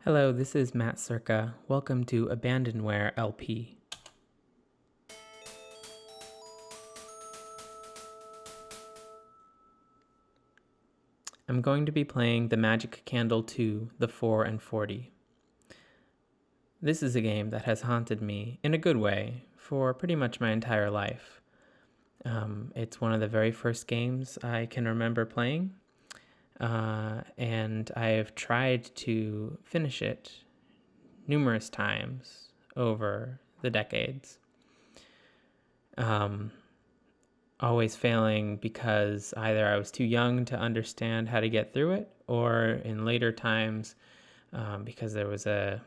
Hello, this is Matt Circa. Welcome to Abandonware LP. I'm going to be playing The Magic Candle 2, The 4 and 40. This is a game that has haunted me, in a good way, for pretty much my entire life. It's one of the very first games I can remember playing, and I have tried to finish it numerous times over the decades. Always failing because either I was too young to understand how to get through it, or in later times because there was a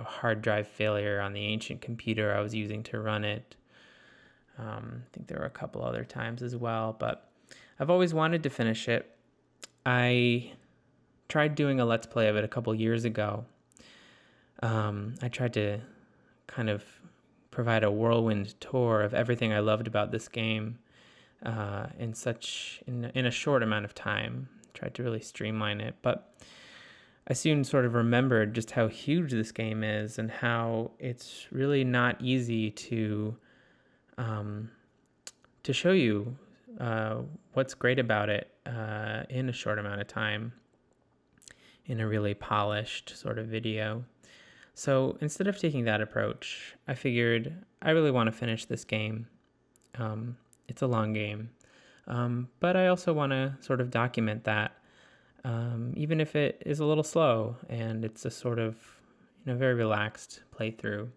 hard drive failure on the ancient computer I was using to run it. I think there were a couple other times as well, but I've always wanted to finish it. I tried doing a Let's Play of it a couple years ago. I tried to kind of provide a whirlwind tour of everything I loved about this game in a short amount of time. Tried to really streamline it, but I soon sort of remembered just how huge this game is and how it's really not easy to show you what's great about it in a short amount of time in a really polished sort of video. So instead of taking that approach, I figured I really want to finish this game. It's a long game, but I also want to sort of document that, even if it is a little slow and it's a sort of very relaxed playthrough.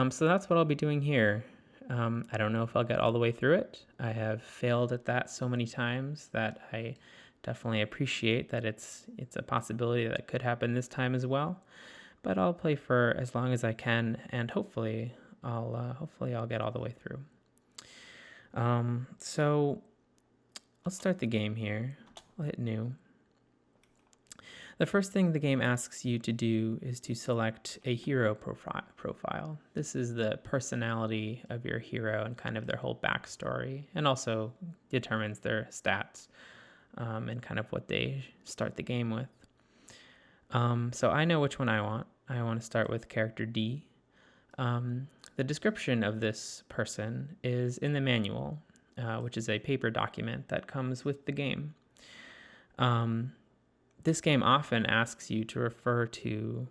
So that's what I'll be doing here. I don't know if I'll get all the way through it. I have failed at that so many times that I definitely appreciate that it's a possibility that could happen this time as well. But I'll play for as long as I can, and hopefully I'll get all the way through. So I'll start the game here. I'll hit new. The first thing the game asks you to do is to select a hero profile. This is the personality of your hero and kind of their whole backstory, and also determines their stats and kind of what they start the game with. So I know which one I want. I want to start with character D. The description of this person is in the manual, which is a paper document that comes with the game. This game often asks you to refer to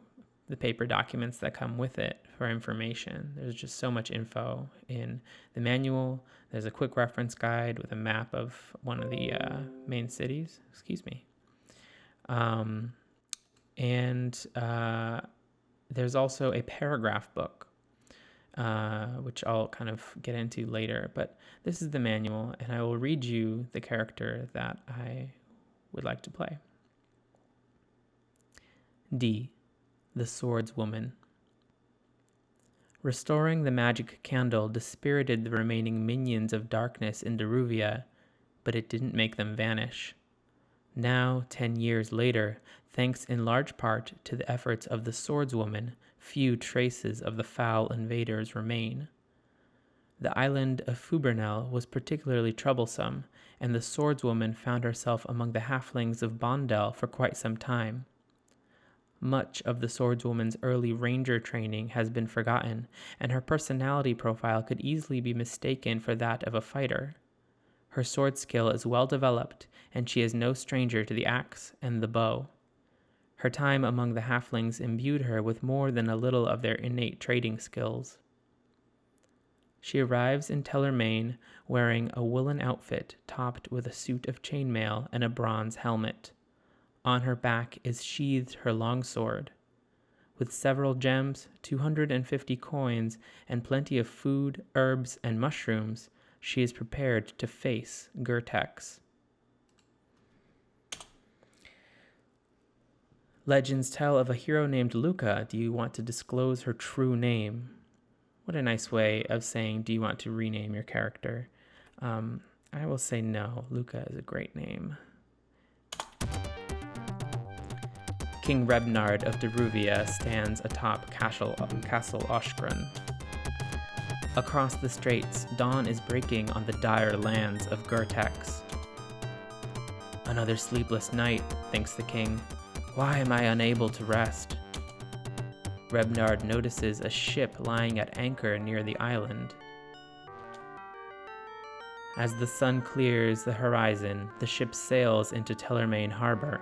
the paper documents that come with it for information. There's just so much info in the manual. There's a quick reference guide with a map of one of the main cities. And there's also a paragraph book, which I'll kind of get into later. But this is the manual, and I will read you the character that I would like to play. D, the swordswoman. Restoring the magic candle dispirited the remaining minions of darkness in Daruvia, but it didn't make them vanish. Now, 10 years later, thanks in large part to the efforts of the swordswoman, few traces of the foul invaders remain. The island of Fubernell was particularly troublesome, and the swordswoman found herself among the halflings of Bondel for quite some time. Much of the swordswoman's early ranger training has been forgotten, and her personality profile could easily be mistaken for that of a fighter. Her sword skill is well developed, and she is no stranger to the axe and the bow. Her time among the halflings imbued her with more than a little of their innate trading skills. She arrives in Tellermain wearing a woolen outfit topped with a suit of chainmail and a bronze helmet. On her back is sheathed her long sword. With several gems, 250 coins, and plenty of food, herbs, and mushrooms, she is prepared to face Gertex. Legends tell of a hero named Luca. Do you want to disclose her true name? What a nice way of saying, do you want to rename your character? I will say no. Luca is a great name. King Rebnard of Daruvia stands atop Castle Oshgren. Across the straits, dawn is breaking on the dire lands of Gertex. Another sleepless night, thinks the king. Why am I unable to rest? Rebnard notices a ship lying at anchor near the island. As the sun clears the horizon, the ship sails into Tellermain harbor.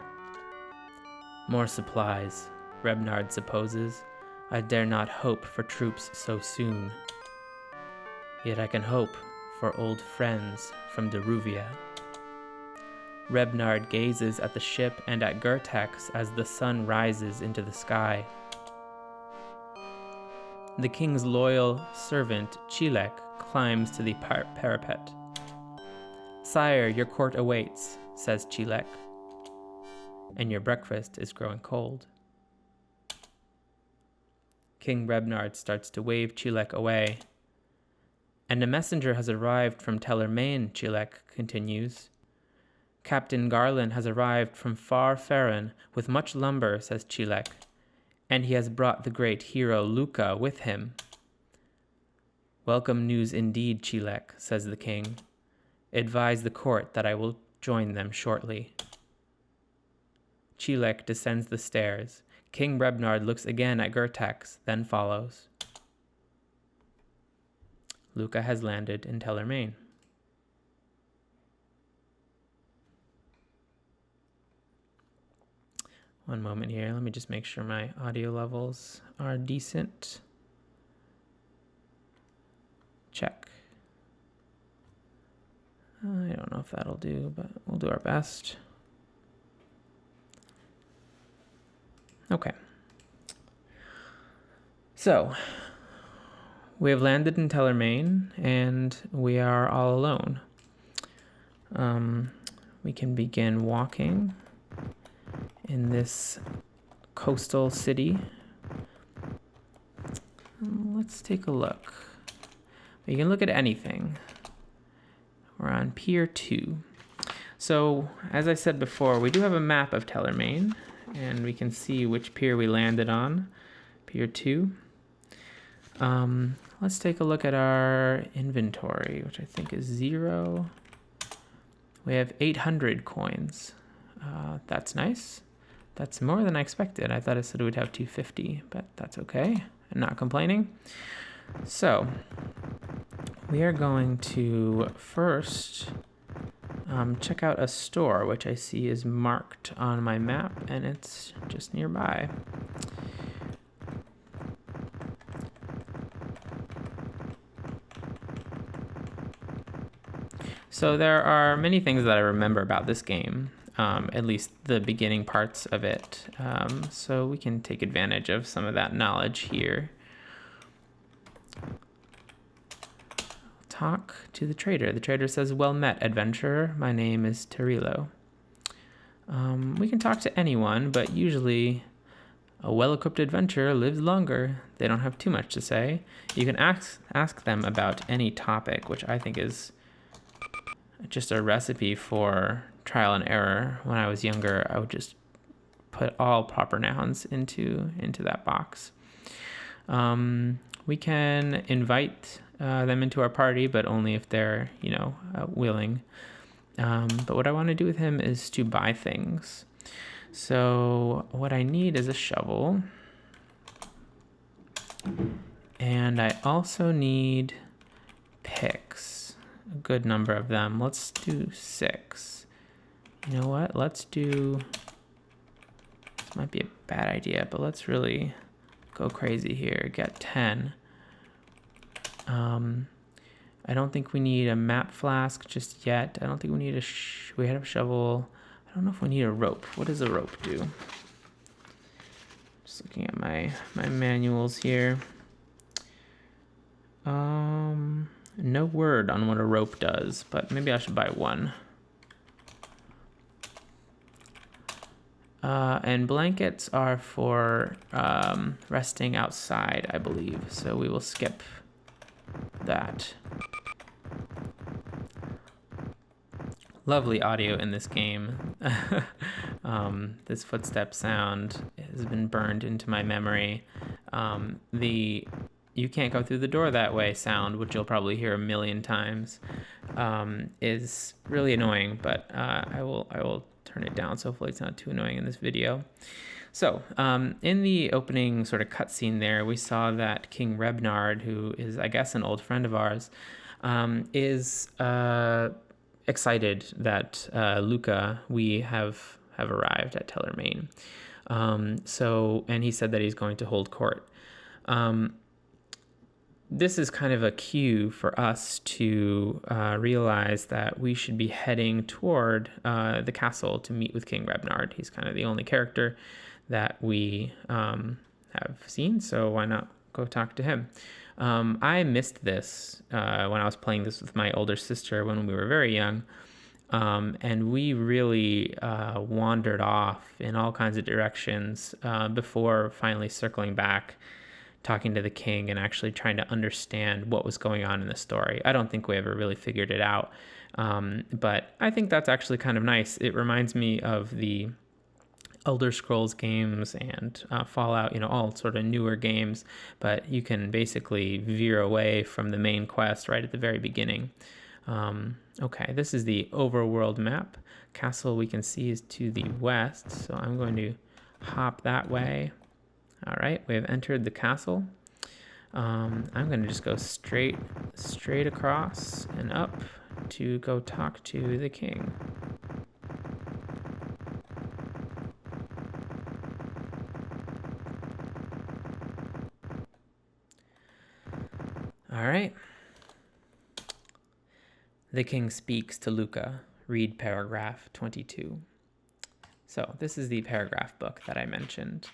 More supplies, Rebnard supposes. I dare not hope for troops so soon. Yet I can hope for old friends from Deruvia. Rebnard gazes at the ship and at Gertex as the sun rises into the sky. The king's loyal servant, Chilek, climbs to the parapet. Sire, your court awaits, says Chilek, and your breakfast is growing cold. King Rebnard starts to wave Chilek away. And a messenger has arrived from Tellermain, Chilek continues. Captain Garland has arrived from far Farron with much lumber, says Chilek, and he has brought the great hero Luca with him. Welcome news indeed, Chilek, says the king. Advise the court that I will join them shortly. Chilek descends the stairs. King Rebnard looks again at Gertex, then follows. Luca has landed in Tellermain. One moment here. Let me just make sure my audio levels are decent. Check. I don't know if that'll do, but we'll do our best. Okay. So, we have landed in Tellermain, and we are all alone. We can begin walking in this coastal city. Let's take a look. You can look at anything. We're on Pier 2. So, as I said before, we do have a map of Tellermain, and we can see which pier we landed on, Pier 2. Let's take a look at our inventory, which I think is 0. We have 800 coins. That's nice. That's more than I expected. I thought it said we'd have 250, but that's okay. I'm not complaining. So, we are going to first check out a store, which I see is marked on my map, and it's just nearby. So there are many things that I remember about this game, at least the beginning parts of it. So we can take advantage of some of that knowledge here. Talk to the trader. The trader says, "Well met, adventurer. My name is Terilo." We can talk to anyone, but usually a well-equipped adventurer lives longer. They don't have too much to say. You can ask them about any topic, which I think is just a recipe for trial and error. When I was younger, I would just put all proper nouns into that box. We can invite them into our party, but only if they're, willing. But what I want to do with him is to buy things. So what I need is a shovel. And I also need picks, a good number of them. Let's do 6. You know what? Let's do, this might be a bad idea, but let's really go crazy here. Get 10. I don't think we need a map flask just yet. I don't think we need we have a shovel. I don't know if we need a rope. What does a rope do? Just looking at my manuals here. No word on what a rope does, but maybe I should buy one. And blankets are for resting outside, I believe. So we will skip that. Lovely audio in this game. This footstep sound has been burned into my memory. The "you can't go through the door that way" sound, which you'll probably hear a million times, is really annoying, but I will turn it down, so hopefully it's not too annoying in this video. So, in the opening sort of cutscene there, we saw that King Rebnard, who is, I guess, an old friend of ours, is excited that we have arrived at Tellermain. And he said that he's going to hold court. This is kind of a cue for us to realize that we should be heading toward the castle to meet with King Rebnard. He's kind of the only character that we have seen, so why not go talk to him? I missed this when I was playing this with my older sister when we were very young, and we really wandered off in all kinds of directions before finally circling back, talking to the king, and actually trying to understand what was going on in the story. I don't think we ever really figured it out, but I think that's actually kind of nice. It reminds me of the Elder Scrolls games and Fallout, all sort of newer games, but you can basically veer away from the main quest right at the very beginning. Okay, this is the overworld map. Castle we can see is to the west, so I'm going to hop that way. All right, we have entered the castle. I'm going to just go straight across and up to go talk to the king. All right. The king speaks to Luca. Read paragraph 22. So this is the paragraph book that I mentioned.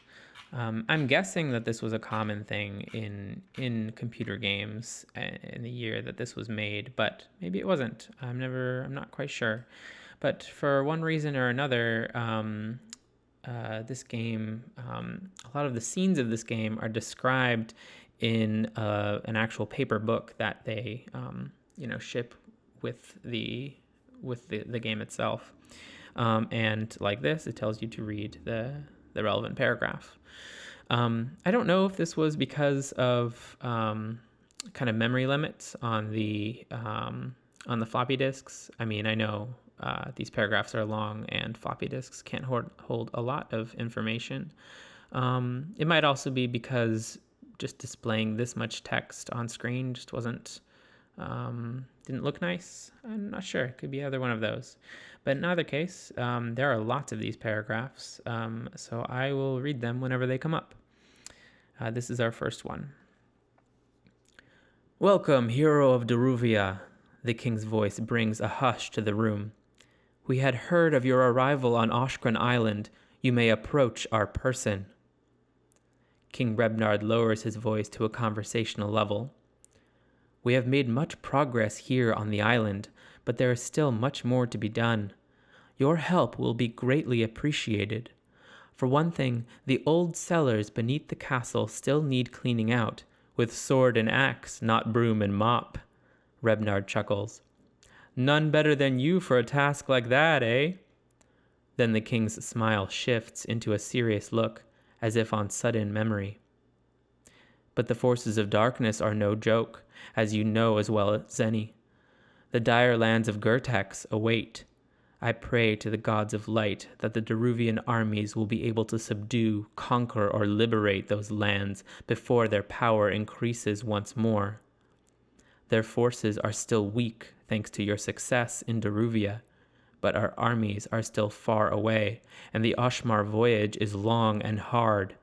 I'm guessing that this was a common thing in computer games in the year that this was made, but maybe it wasn't. I'm not quite sure. But for one reason or another, this game, a lot of the scenes of this game are described in an actual paper book that they ship with the game itself, and like this, it tells you to read the relevant paragraph. I don't know if this was because of kind of memory limits on the floppy disks. I mean, I know these paragraphs are long and floppy disks can't hold a lot of information. It might also be because just displaying this much text on screen just didn't look nice. I'm not sure. It could be either one of those. But in either case, there are lots of these paragraphs, so I will read them whenever they come up. This is our first one. Welcome, hero of Daruvia. The king's voice brings a hush to the room. We had heard of your arrival on Oshkran Island. You may approach our person. King Rebnard lowers his voice to a conversational level. We have made much progress here on the island, but there is still much more to be done. Your help will be greatly appreciated. For one thing, the old cellars beneath the castle still need cleaning out, with sword and axe, not broom and mop. Rebnard chuckles. None better than you for a task like that, eh? Then the king's smile shifts into a serious look, as if on sudden memory. But the forces of darkness are no joke, as you know as well as any. The dire lands of Gertex await. I pray to the gods of light that the Daruvian armies will be able to subdue, conquer, or liberate those lands before their power increases once more. Their forces are still weak thanks to your success in Daruvia, but our armies are still far away, and the Oshmar voyage is long and hard.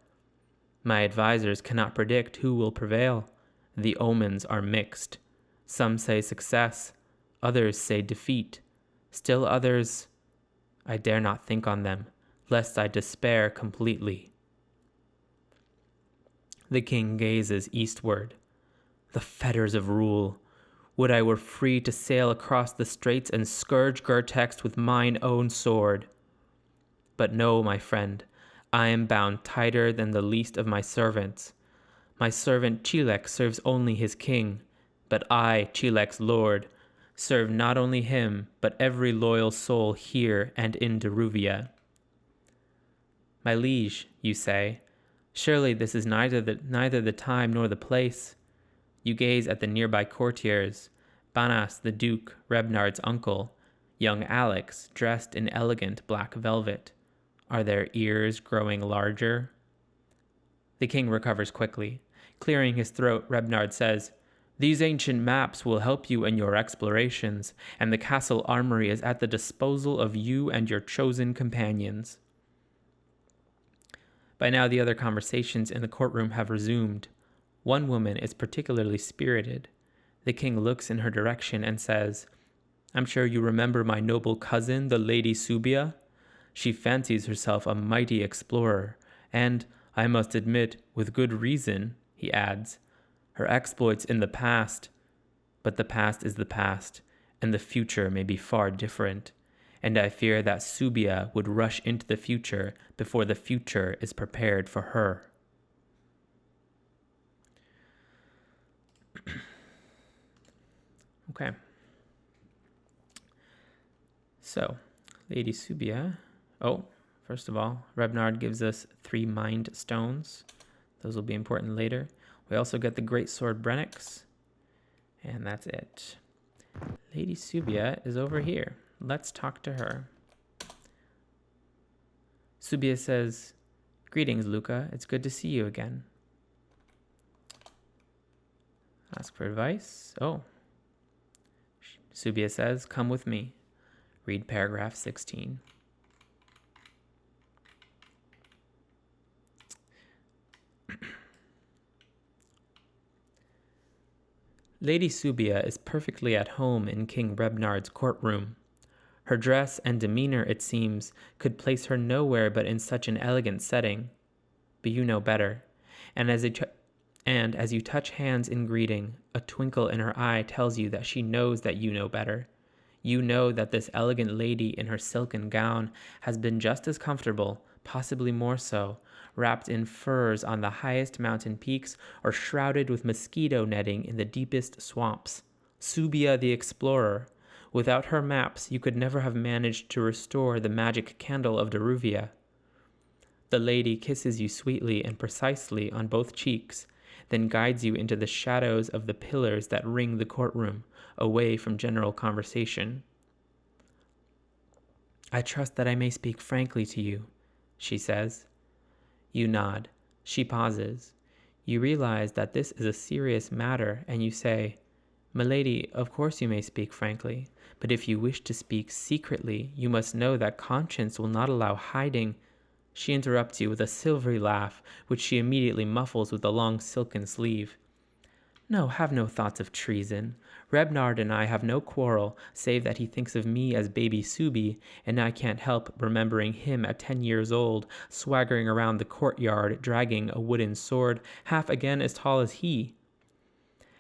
My advisors cannot predict who will prevail. The omens are mixed. Some say success, others say defeat. Still others, I dare not think on them, lest I despair completely. The king gazes eastward. The fetters of rule. Would I were free to sail across the straits and scourge Gertex with mine own sword. But no, my friend, I am bound tighter than the least of my servants. My servant Chilek serves only his king, but I, Chilek's lord, serve not only him, but every loyal soul here and in Daruvia. My liege, you say, surely this is neither the time nor the place. You gaze at the nearby courtiers, Banas the duke, Rebnard's uncle. Young Alex, dressed in elegant black velvet. Are their ears growing larger? The king recovers quickly. Clearing his throat, Rebnard says, "These ancient maps will help you in your explorations, and the castle armory is at the disposal of you and your chosen companions." By now, the other conversations in the courtroom have resumed. One woman is particularly spirited. The king looks in her direction and says, "I'm sure you remember my noble cousin, the Lady Subia. She fancies herself a mighty explorer, and, I must admit, with good reason," he adds. "Her exploits in the past, but the past is the past, and the future may be far different, and I fear that Subia would rush into the future before the future is prepared for her." Okay. So, Lady Subia. Oh, first of all, Rebnard gives us 3 mind stones. Those will be important later. We also get the great sword Brennix. And that's it. Lady Subia is over here. Let's talk to her. Subia says, "Greetings, Luca. It's good to see you again." Ask for advice. Oh. Subia says, "Come with me." Read paragraph 16. Lady Subia is perfectly at home in King Rebnard's courtroom. Her dress and demeanor, it seems, could place her nowhere but in such an elegant setting. But you know better. And as you touch hands in greeting, a twinkle in her eye tells you that she knows that you know better. You know that this elegant lady in her silken gown has been just as comfortable, possibly more so, wrapped in furs on the highest mountain peaks or shrouded with mosquito netting in the deepest swamps. Subia the explorer. Without her maps, you could never have managed to restore the magic candle of Daruvia. The lady kisses you sweetly and precisely on both cheeks, then guides you into the shadows of the pillars that ring the courtroom, away from general conversation. "I trust that I may speak frankly to you," she says. You nod. She pauses. You realize that this is a serious matter, and you say, "Milady, of course you may speak frankly, but if you wish to speak secretly, you must know that conscience will not allow hiding." She interrupts you with a silvery laugh, which she immediately muffles with a long silken sleeve. "No, have no thoughts of treason. Rebnard and I have no quarrel, save that he thinks of me as baby Subi, and I can't help remembering him at 10 years old, swaggering around the courtyard, dragging a wooden sword, half again as tall as he.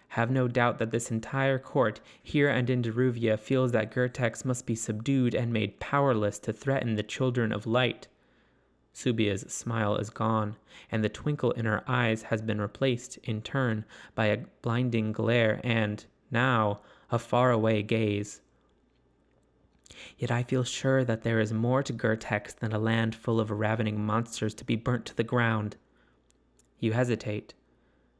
Have no doubt that this entire court, here and in Daruvia, feels that Gertex must be subdued and made powerless to threaten the children of light." Subia's smile is gone, and the twinkle in her eyes has been replaced, in turn, by a blinding glare and, now, a faraway gaze. "Yet I feel sure that there is more to Gertex than a land full of ravening monsters to be burnt to the ground." You hesitate.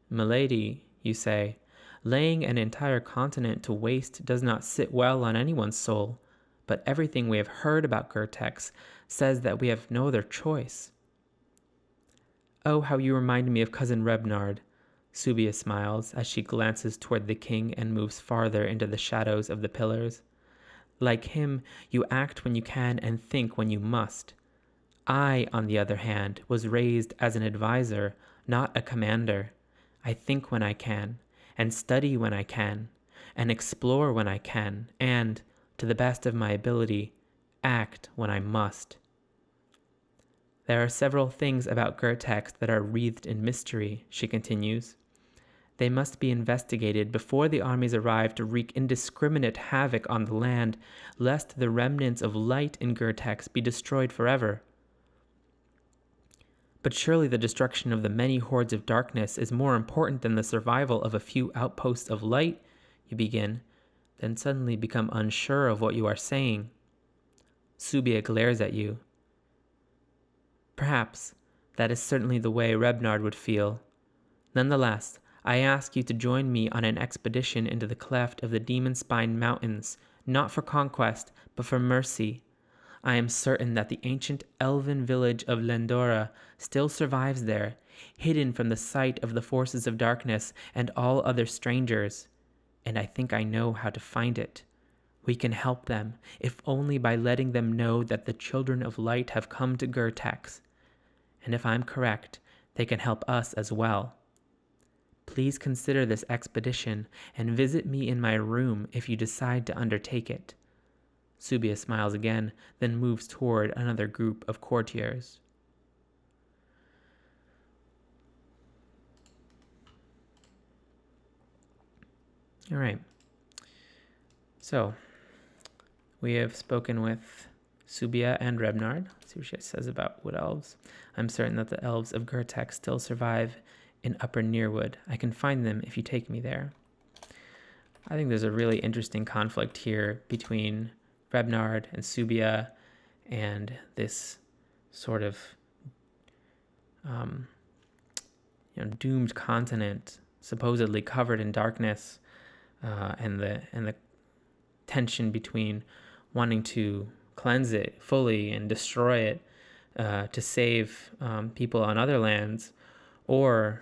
"Milady," you say, "laying an entire continent to waste does not sit well on anyone's soul, but everything we have heard about Gertex says that we have no other choice." "Oh, how you remind me of Cousin Rebnard." Subia smiles as she glances toward the king and moves farther into the shadows of the pillars. "Like him, you act when you can and think when you must. I, on the other hand, was raised as an advisor, not a commander. I think when I can, and study when I can, and explore when I can, and, to the best of my ability, act when I must." "There are several things about Gertex that are wreathed in mystery," she continues. "They must be investigated before the armies arrive to wreak indiscriminate havoc on the land, lest the remnants of light in Gertex be destroyed forever." "But surely the destruction of the many hordes of darkness is more important than the survival of a few outposts of light," you begin, then suddenly become unsure of what you are saying. Subia glares at you. "Perhaps. That is certainly the way Rebnard would feel. Nonetheless, I ask you to join me on an expedition into the cleft of the Demon-Spine Mountains, not for conquest, but for mercy. I am certain that the ancient elven village of Lendora still survives there, hidden from the sight of the forces of darkness and all other strangers. And I think I know how to find it. We can help them, if only by letting them know that the children of light have come to Gertex. And if I'm correct, they can help us as well. Please consider this expedition and visit me in my room if you decide to undertake it. Subia smiles again, then moves toward another group of courtiers. All right. So, we have spoken with Subia and Rebnard. Let's see what she says about wood elves. I'm certain that the elves of Gertex still survive in Upper Nearwood. I can find them if you take me there. I think there's a really interesting conflict here between Rebnard and Subia and this sort of doomed continent supposedly covered in darkness, and the tension between wanting to cleanse it fully and destroy it to save people on other lands, or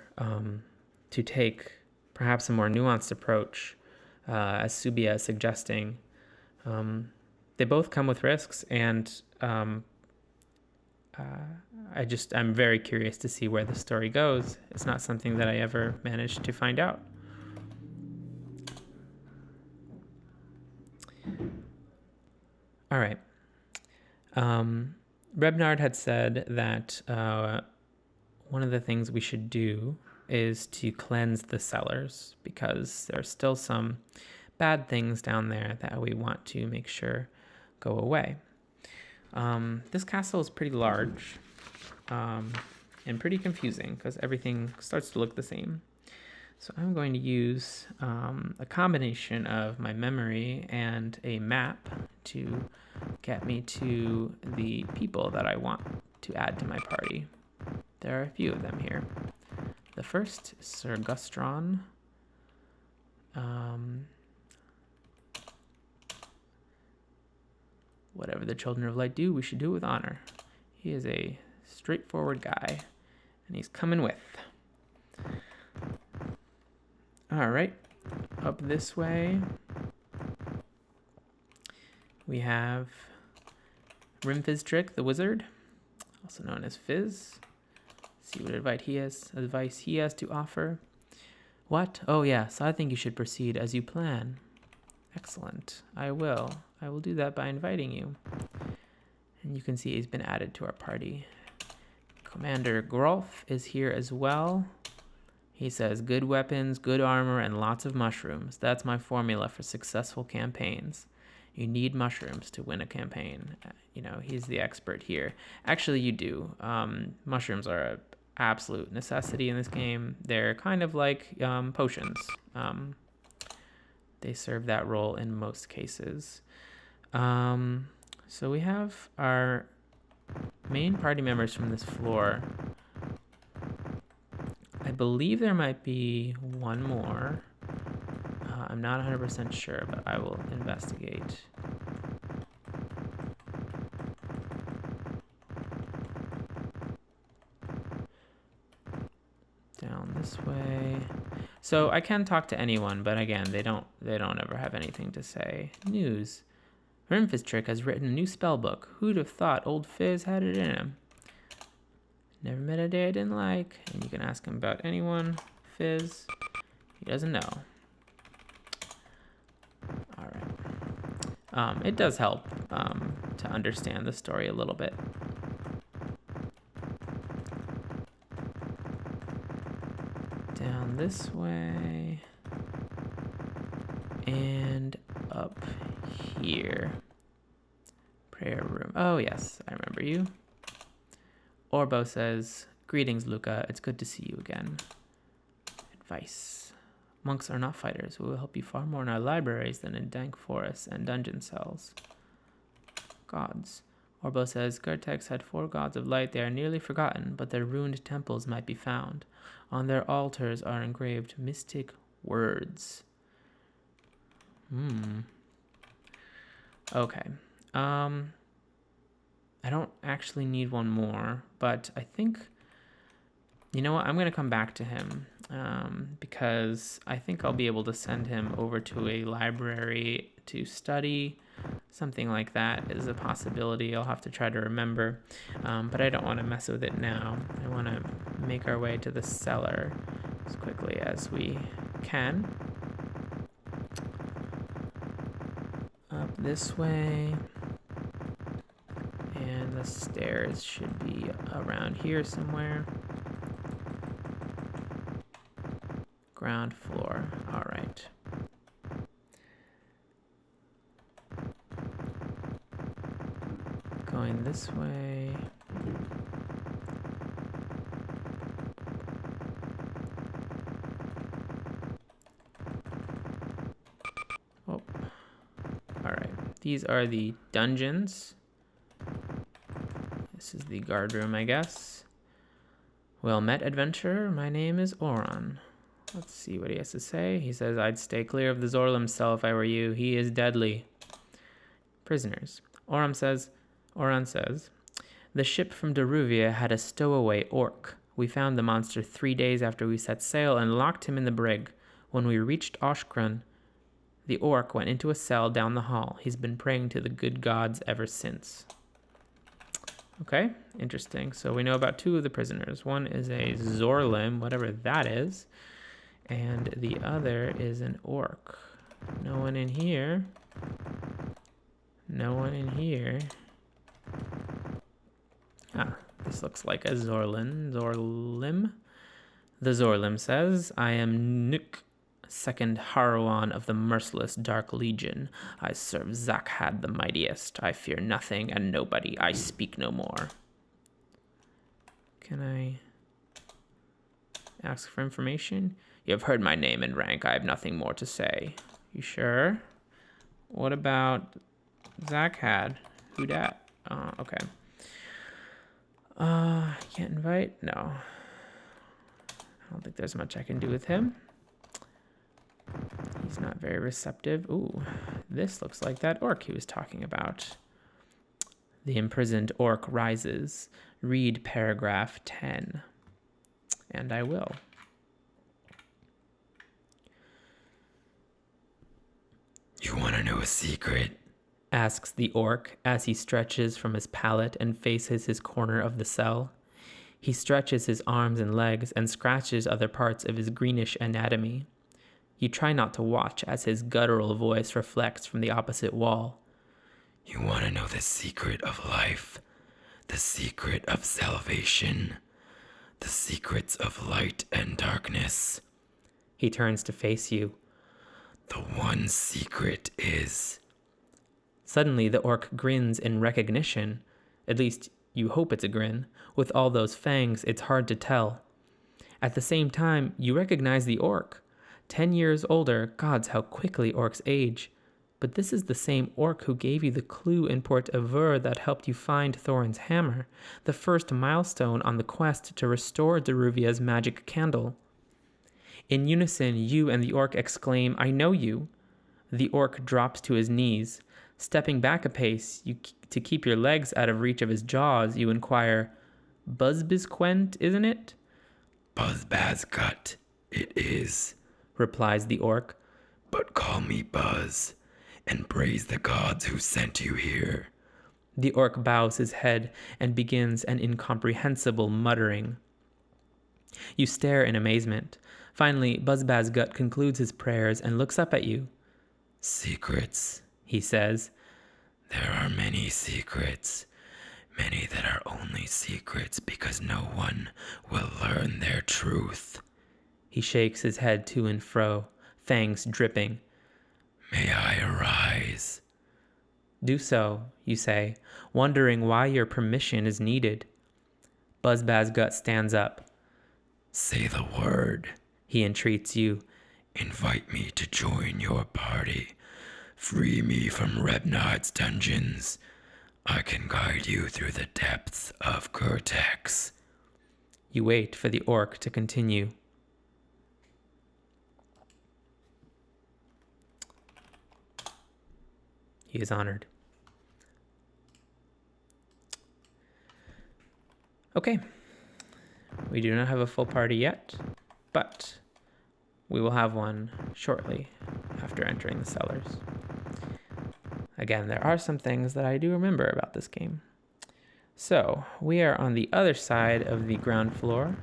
to take perhaps a more nuanced approach, as Subia is suggesting. They both come with risks, and I'm very curious to see where the story goes. It's not something that I ever managed to find out. All right. Rebnard had said that one of the things we should do is to cleanse the cellars, because there's still some bad things down there that we want to make sure go away. This castle is pretty large and pretty confusing because everything starts to look the same. So I'm going to use a combination of my memory and a map to get me to the people that I want to add to my party. There are a few of them here. The first is Sir Gustron. Whatever the Children of Light do, we should do it with honor. He is a straightforward guy, and he's coming with. All right, up this way, we have Rimfiztrick, the wizard, also known as Fizz. See what advice he has to offer. What? Oh yes, I think you should proceed as you plan. Excellent. I will do that by inviting you. And you can see he's been added to our party. Commander Grolf is here as well. He says, good weapons, good armor, and lots of mushrooms. That's my formula for successful campaigns. You need mushrooms to win a campaign. He's the expert here. Actually, you do. Mushrooms are an absolute necessity in this game. They're kind of like potions. They serve that role in most cases. So we have our main party members from this floor. I believe there might be one more. I'm not 100% sure, but I will investigate. Down this way. So I can talk to anyone, but again, they don't ever have anything to say. News. Rimfiztrick has written a new spell book. Who'd have thought old Fizz had it in him? Never met a day I didn't like. And you can ask him about anyone. Fizz. He doesn't know. All right. It does help to understand the story a little bit. Down this way. And up here. Prayer room. Oh, yes. I remember you. Orbo says, greetings, Luca. It's good to see you again. Advice. Monks are not fighters. We will help you far more in our libraries than in dank forests and dungeon cells. Gods. Orbo says, Gertex had 4 gods of light. They are nearly forgotten, but their ruined temples might be found. On their altars are engraved mystic words. Okay. I don't actually need one more, but I think, you know what? I'm going to come back to him because I think I'll be able to send him over to a library to study. Something like that is a possibility. I'll have to try to remember, but I don't want to mess with it now. I want to make our way to the cellar as quickly as we can. Up this way. And the stairs should be around here somewhere. Ground floor. All right. Going this way. Oh. All right. These are the dungeons. This is the guard room, I guess. Well met, adventurer. My name is Oran. Let's see what he has to say. He says, I'd stay clear of the Zorlum cell if I were you. He is deadly. Prisoners. Oran says, the ship from Daruvia had a stowaway orc. We found the monster 3 days after we set sail and locked him in the brig. When we reached Oshkrun, the orc went into a cell down the hall. He's been praying to the good gods ever since. Okay, interesting. So we know about 2 of the prisoners. One is a Zorlim, whatever that is, and the other is an orc. No one in here. No one in here. Ah, this looks like a Zorlim. The Zorlim says, I am Nuk, second Harawan of the merciless Dark Legion. I serve Zakhad the mightiest. I fear nothing and nobody. I speak no more. Can I ask for information? You have heard my name and rank. I have nothing more to say. You sure? What about Zakhad? Who dat? Okay. Can't invite? No. I don't think there's much I can do with him. He's not very receptive. Ooh, this looks like that orc he was talking about. The imprisoned orc rises. Read paragraph 10. And I will. You want to know a secret? Asks the orc as he stretches from his pallet and faces his corner of the cell. He stretches his arms and legs and scratches other parts of his greenish anatomy. You try not to watch as his guttural voice reflects from the opposite wall. You want to know the secret of life, the secret of salvation, the secrets of light and darkness. He turns to face you. The one secret is... Suddenly the orc grins in recognition. At least you hope it's a grin. With all those fangs, it's hard to tell. At the same time, you recognize the orc. 10 years older, gods, how quickly orcs age. But this is the same orc who gave you the clue in Port Avur that helped you find Thorin's hammer, the first milestone on the quest to restore Daruvia's magic candle. In unison, you and the orc exclaim, I know you. The orc drops to his knees. Stepping back a pace, to keep your legs out of reach of his jaws, you inquire, Buzzbizquent, isn't it? Buzzbazgut, it is, replies the orc. But call me Buzz, and praise the gods who sent you here. The orc bows his head and begins an incomprehensible muttering. You stare in amazement. Finally, Buzzbazgut concludes his prayers and looks up at you. Secrets, he says. There are many secrets, many that are only secrets because no one will learn their truth. He shakes his head to and fro, fangs dripping. May I arise? Do so, you say, wondering why your permission is needed. Buzzbazgut stands up. Say the word, he entreats you. Invite me to join your party. Free me from Rebnard's dungeons. I can guide you through the depths of Cortex. You wait for the orc to continue. He is honored. Okay. We do not have a full party yet, but we will have one shortly after entering the cellars. Again, there are some things that I do remember about this game. So, we are on the other side of the ground floor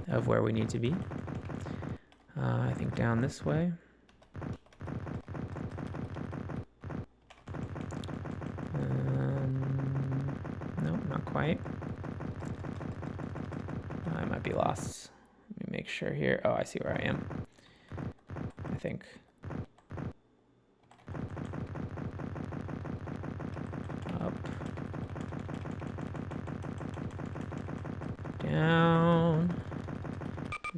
of where we need to be. I think down this way. No, not quite. I might be lost. Let me make sure here. Oh, I see where I am. I think. Up. Down.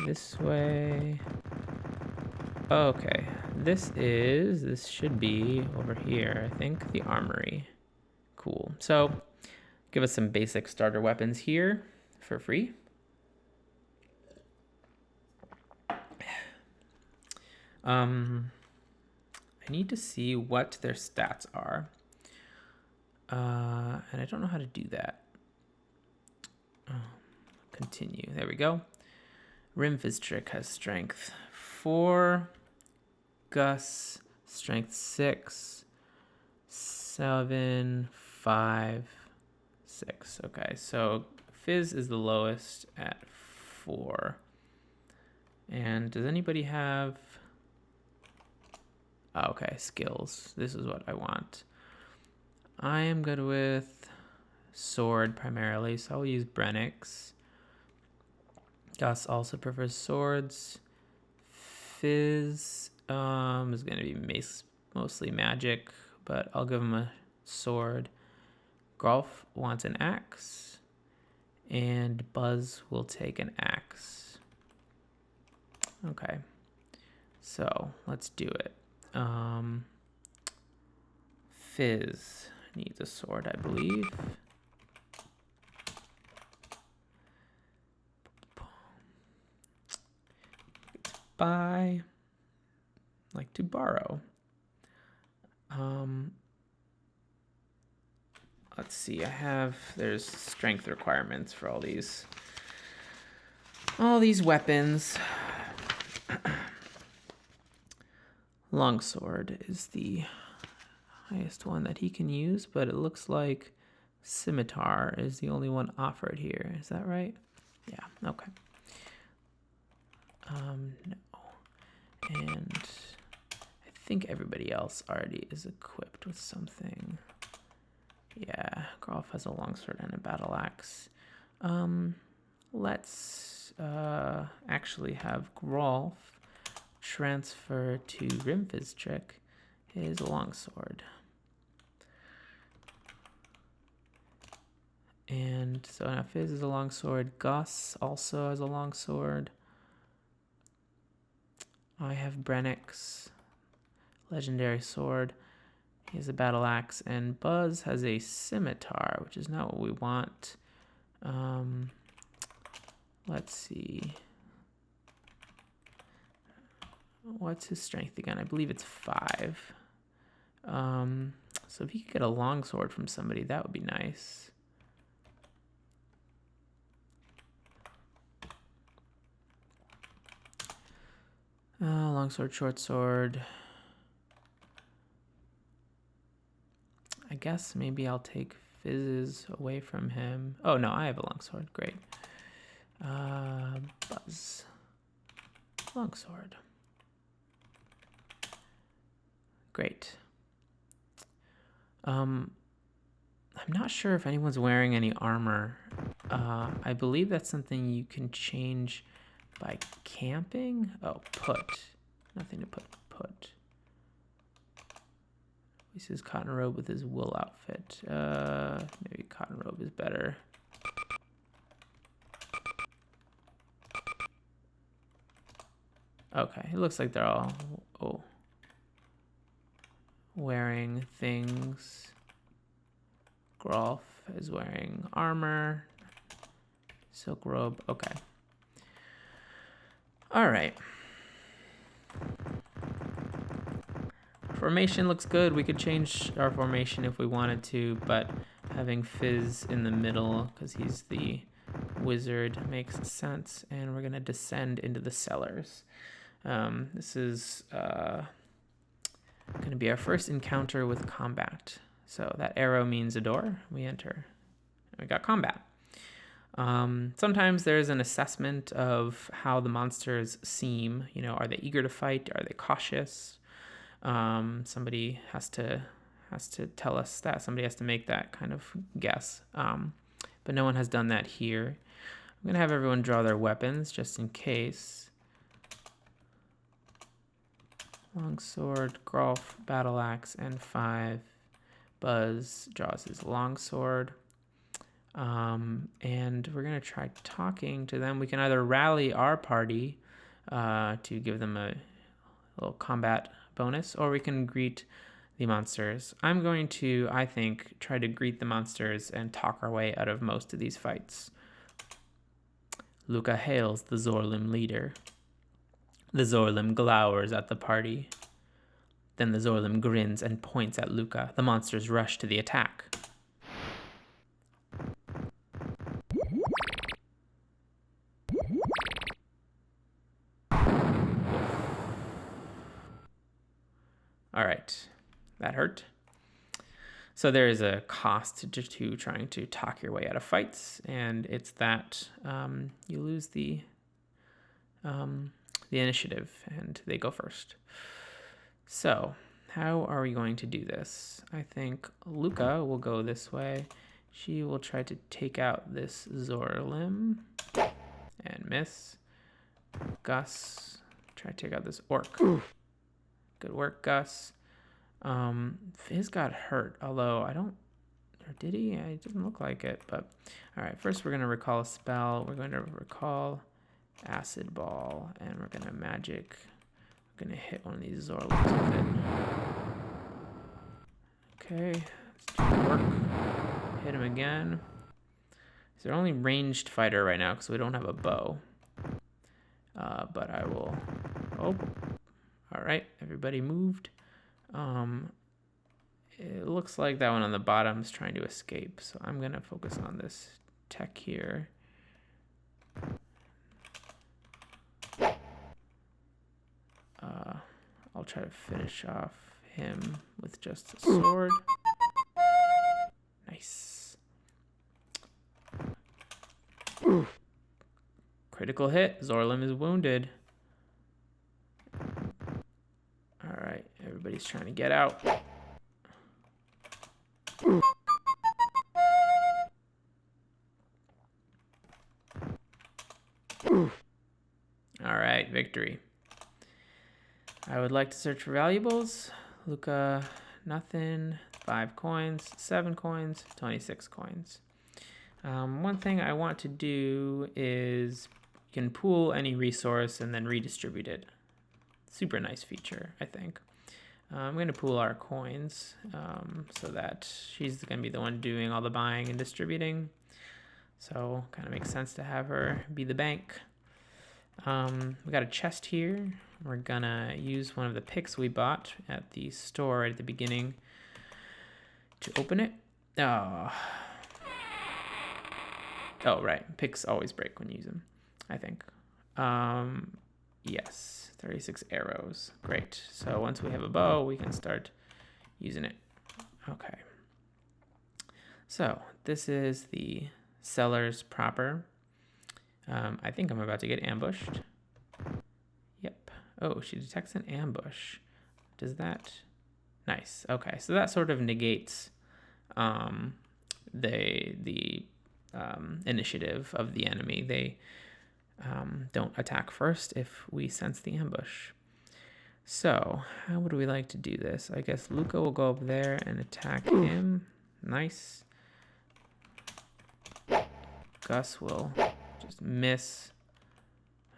This way. Okay. This should be over here, I think, the armory. Cool. So, give us some basic starter weapons here for free. I need to see what their stats are. And I don't know how to do that. Continue. There we go. Rimfiztrick has strength 4. Gus, strength 6. 7, 5, 6. Okay, so Fizz is the lowest at 4. And does anybody have... Oh, okay, skills. This is what I want. I am good with sword primarily, so I'll use Brennix. Gus also prefers swords. Fizz is going to be mostly magic, but I'll give him a sword. Golf wants an axe, and Buzz will take an axe. Okay, so let's do it. Fizz needs a sword, I believe. Buy, like to borrow. Let's see, there's strength requirements for all these weapons. Longsword is the highest one that he can use, but it looks like scimitar is the only one offered here. Is that right? Yeah, okay. No. And I think everybody else already is equipped with something. Yeah, Grolf has a longsword and a battle axe. Let's actually have Grolf transfer to Rimfiztrick his longsword. And so now Fizz is a longsword. Gus also has a longsword. I have Brennix, legendary sword. He has a battle axe, and Buzz has a scimitar, which is not what we want. Let's see. What's his strength again? I believe it's 5. So if he could get a longsword from somebody, that would be nice. Longsword, short sword. I guess maybe I'll take Fizz's away from him. Oh no, I have a longsword. Great. Buzz. Longsword. Great. I'm not sure if anyone's wearing any armor. I believe that's something you can change by camping. Oh, put. Nothing to put. This is cotton robe with his wool outfit. Maybe cotton robe is better. Okay, it looks like they're all... Oh. wearing things. Grolf is wearing armor. Silk robe. Okay. All right. Formation looks good. We could change our formation if we wanted to, but having Fizz in the middle, because he's the wizard, makes sense. And we're going to descend into the cellars. This is going to be our first encounter with combat. So that arrow means a door. We enter. We got combat. Sometimes there's an assessment of how the monsters seem. You know, are they eager to fight? Are they cautious? Somebody has to tell us that. Somebody has to make that kind of guess. But no one has done that here. I'm going to have everyone draw their weapons just in case. Longsword, Grolf, battle axe, and 5. Buzz draws his longsword. And we're going to try talking to them. We can either rally our party to give them a little combat bonus, or we can greet the monsters. I'm going to, I think, try to greet the monsters and talk our way out of most of these fights. Luca hails the Zorlim leader. The Zorlim glowers at the party. Then the Zorlim grins and points at Luca. The monsters rush to the attack. All right, that hurt. So there is a cost to trying to talk your way out of fights, and it's that you lose the initiative, and they go first. So how are we going to do this? I think Luca will go this way. She will try to take out this Zorlim and miss. Gus, try to take out this orc. Good work, Gus. Fizz got hurt, although I don't, or did he? It doesn't look like it, but all right, first we're going to recall a spell. We're going to recall Acid Ball, and we're going to magic. We're going to hit one of these Zorlims with it. Okay, let's do the work. Hit him again. He's our only ranged fighter right now because we don't have a bow. But I will, oh, all right, everybody moved. It looks like that one on the bottom is trying to escape, so I'm going to focus on this tech here. I'll try to finish off him with just a sword. Nice. Critical hit. Zorlim is wounded. All right, everybody's trying to get out. All right, victory. I would like to search for valuables. Luca, nothing. 5 coins, 7 coins, 26 coins. One thing I want to do is you can pool any resource and then redistribute it. Super nice feature, I think. I'm going to pool our coins so that she's going to be the one doing all the buying and distributing. So kind of makes sense to have her be the bank. We got a chest here. We're going to use one of the picks we bought at the store at the beginning to open it. Oh, right. Picks always break when you use them, I think. Yes, 36 arrows. Great. So once we have a bow, we can start using it. Okay. So this is the cellars proper. I think I'm about to get ambushed. Yep. Oh, she detects an ambush. Does that? Nice. Okay, so that sort of negates the initiative of the enemy. They don't attack first if we sense the ambush. So how would we like to do this? I guess Luca will go up there and attack him. Nice. Gus will just miss.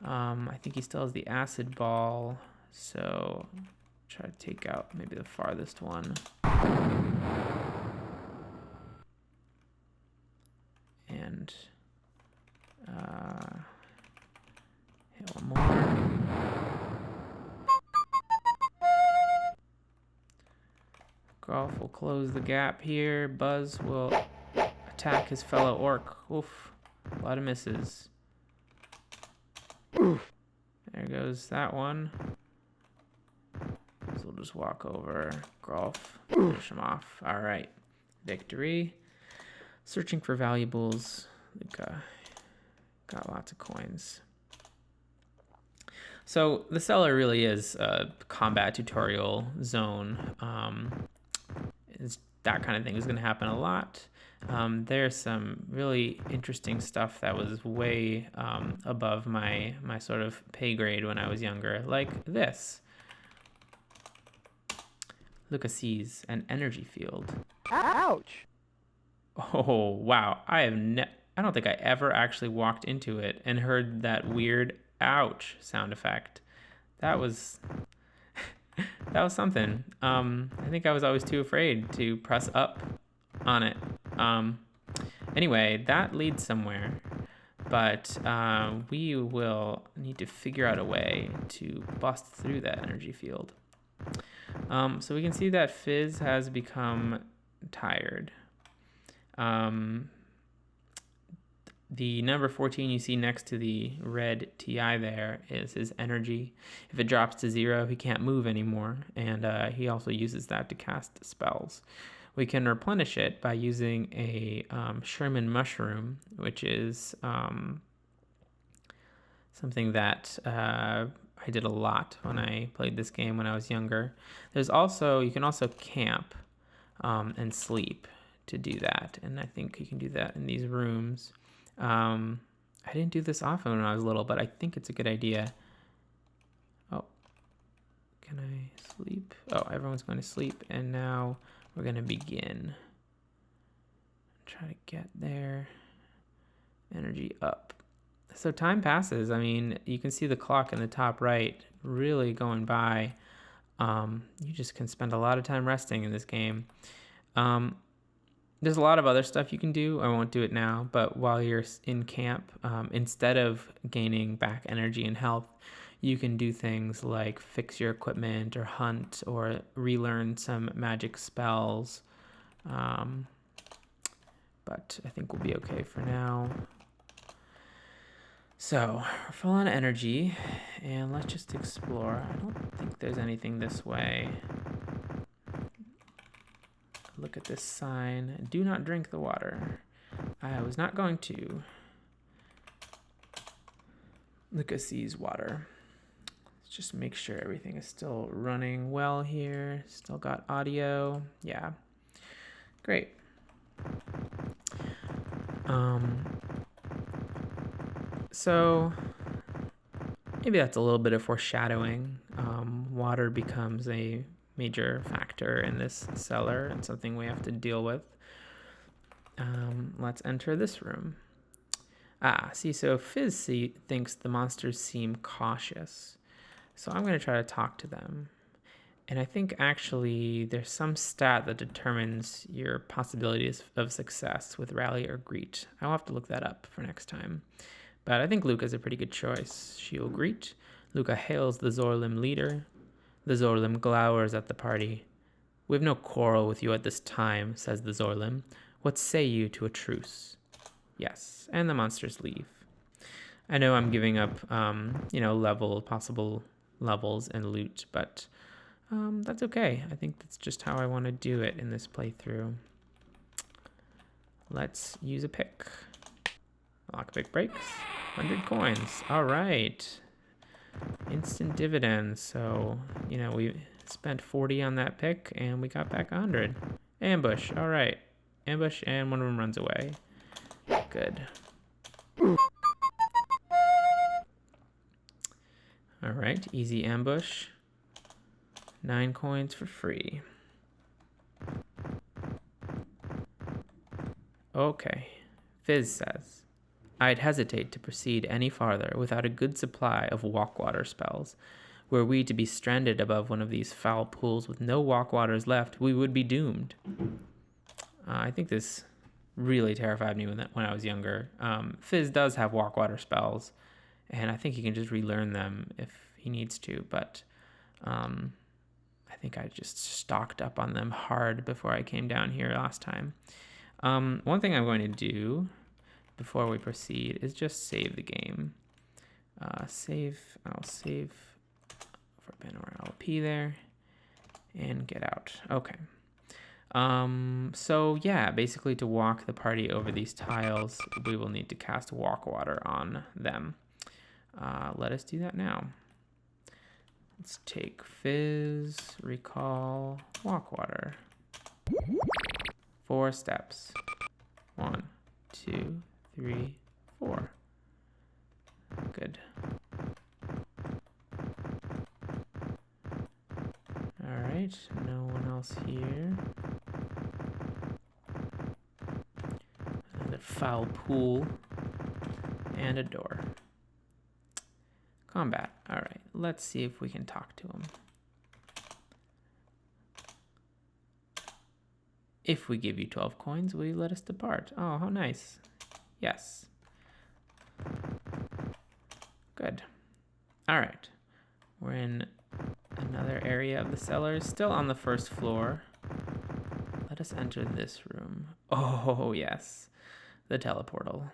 I think he still has the acid ball, so Try to take out maybe the farthest one. And hit one more. Golf will close the gap here. Buzz will attack his fellow orc. Oof. A lot of misses. There goes that one. So we'll just walk over. Golf. Finish him off. Alright. Victory. Searching for valuables. Luca got lots of coins. So the cellar really is a combat tutorial zone. That kind of thing is going to happen a lot. There's some really interesting stuff that was way above my sort of pay grade when I was younger, like this. Luca sees an energy field. Ouch! Oh, wow. I don't think I ever actually walked into it and heard that weird ouch sound effect. That was something. I think I was always too afraid to press up on it. Anyway, that leads somewhere, but we will need to figure out a way to bust through that energy field. So we can see that Fizz has become tired. The number 14 you see next to the red TI there is his energy. If it drops to 0, he can't move anymore, and he also uses that to cast spells. We can replenish it by using a Sherman mushroom, which is something that I did a lot when I played this game when I was younger. You can also camp and sleep to do that, and I think you can do that in these rooms. I didn't do this often when I was little, but I think it's a good idea. Oh, can I sleep? Oh, everyone's going to sleep, and now we're going to begin. Try to get their energy up. So time passes. I mean, you can see the clock in the top right really going by. You just can spend a lot of time resting in this game. There's a lot of other stuff you can do. I won't do it now, but while you're in camp, instead of gaining back energy and health, you can do things like fix your equipment or hunt or relearn some magic spells. But I think we'll be okay for now. So we're full on energy, and let's just explore. I don't think there's anything this way. Look at this sign. Do not drink the water. I was not going to. Luca sees water. Let's just make sure everything is still running well here. Still got audio. Yeah. Great. So maybe that's a little bit of foreshadowing. Water becomes a major factor in this cellar and something we have to deal with. Let's enter this room. So Fizz thinks the monsters seem cautious. So I'm going to try to talk to them. And I think actually there's some stat that determines your possibilities of success with Rally or Greet. I'll have to look that up for next time. But I think Luca's a pretty good choice. She will greet. Luca hails the Zorlim leader. The Zorlim glowers at the party. "We have no quarrel with you at this time," says the Zorlim. "What say you to a truce?" Yes, and the monsters leave. I know I'm giving up, possible levels and loot, but that's okay. I think that's just how I want to do it in this playthrough. Let's use a pick. Lockpick breaks. 100 coins. All right. Instant dividends. So, we spent 40 on that pick and we got back 100. Ambush. All right. Ambush, and one of them runs away. Good. All right. Easy ambush. 9 coins for free. Okay. Fizz says, "I'd hesitate to proceed any farther without a good supply of walk water spells. Were we to be stranded above one of these foul pools with no walk waters left, we would be doomed. I think this really terrified me when I was younger. Fizz does have walk water spells, and I think he can just relearn them if he needs to, but I think I just stocked up on them hard before I came down here last time. One thing I'm going to do before we proceed is just save the game. I'll save for Abandonware LP there, and get out. Okay. So yeah, basically to walk the party over these tiles, we will need to cast walk water on them. Let us do that now. Let's take Fizz, Recall, Walk Water. 4 steps. 1, 2, 3, 4. Good. Alright, no one else here. Another foul pool. And a door. Combat. Alright, let's see if we can talk to him. If we give you 12 coins, will you let us depart? Oh, how nice. Yes. Good. Alright. We're in another area of the cellars, still on the first floor. Let us enter this room. Oh, yes. The teleportal.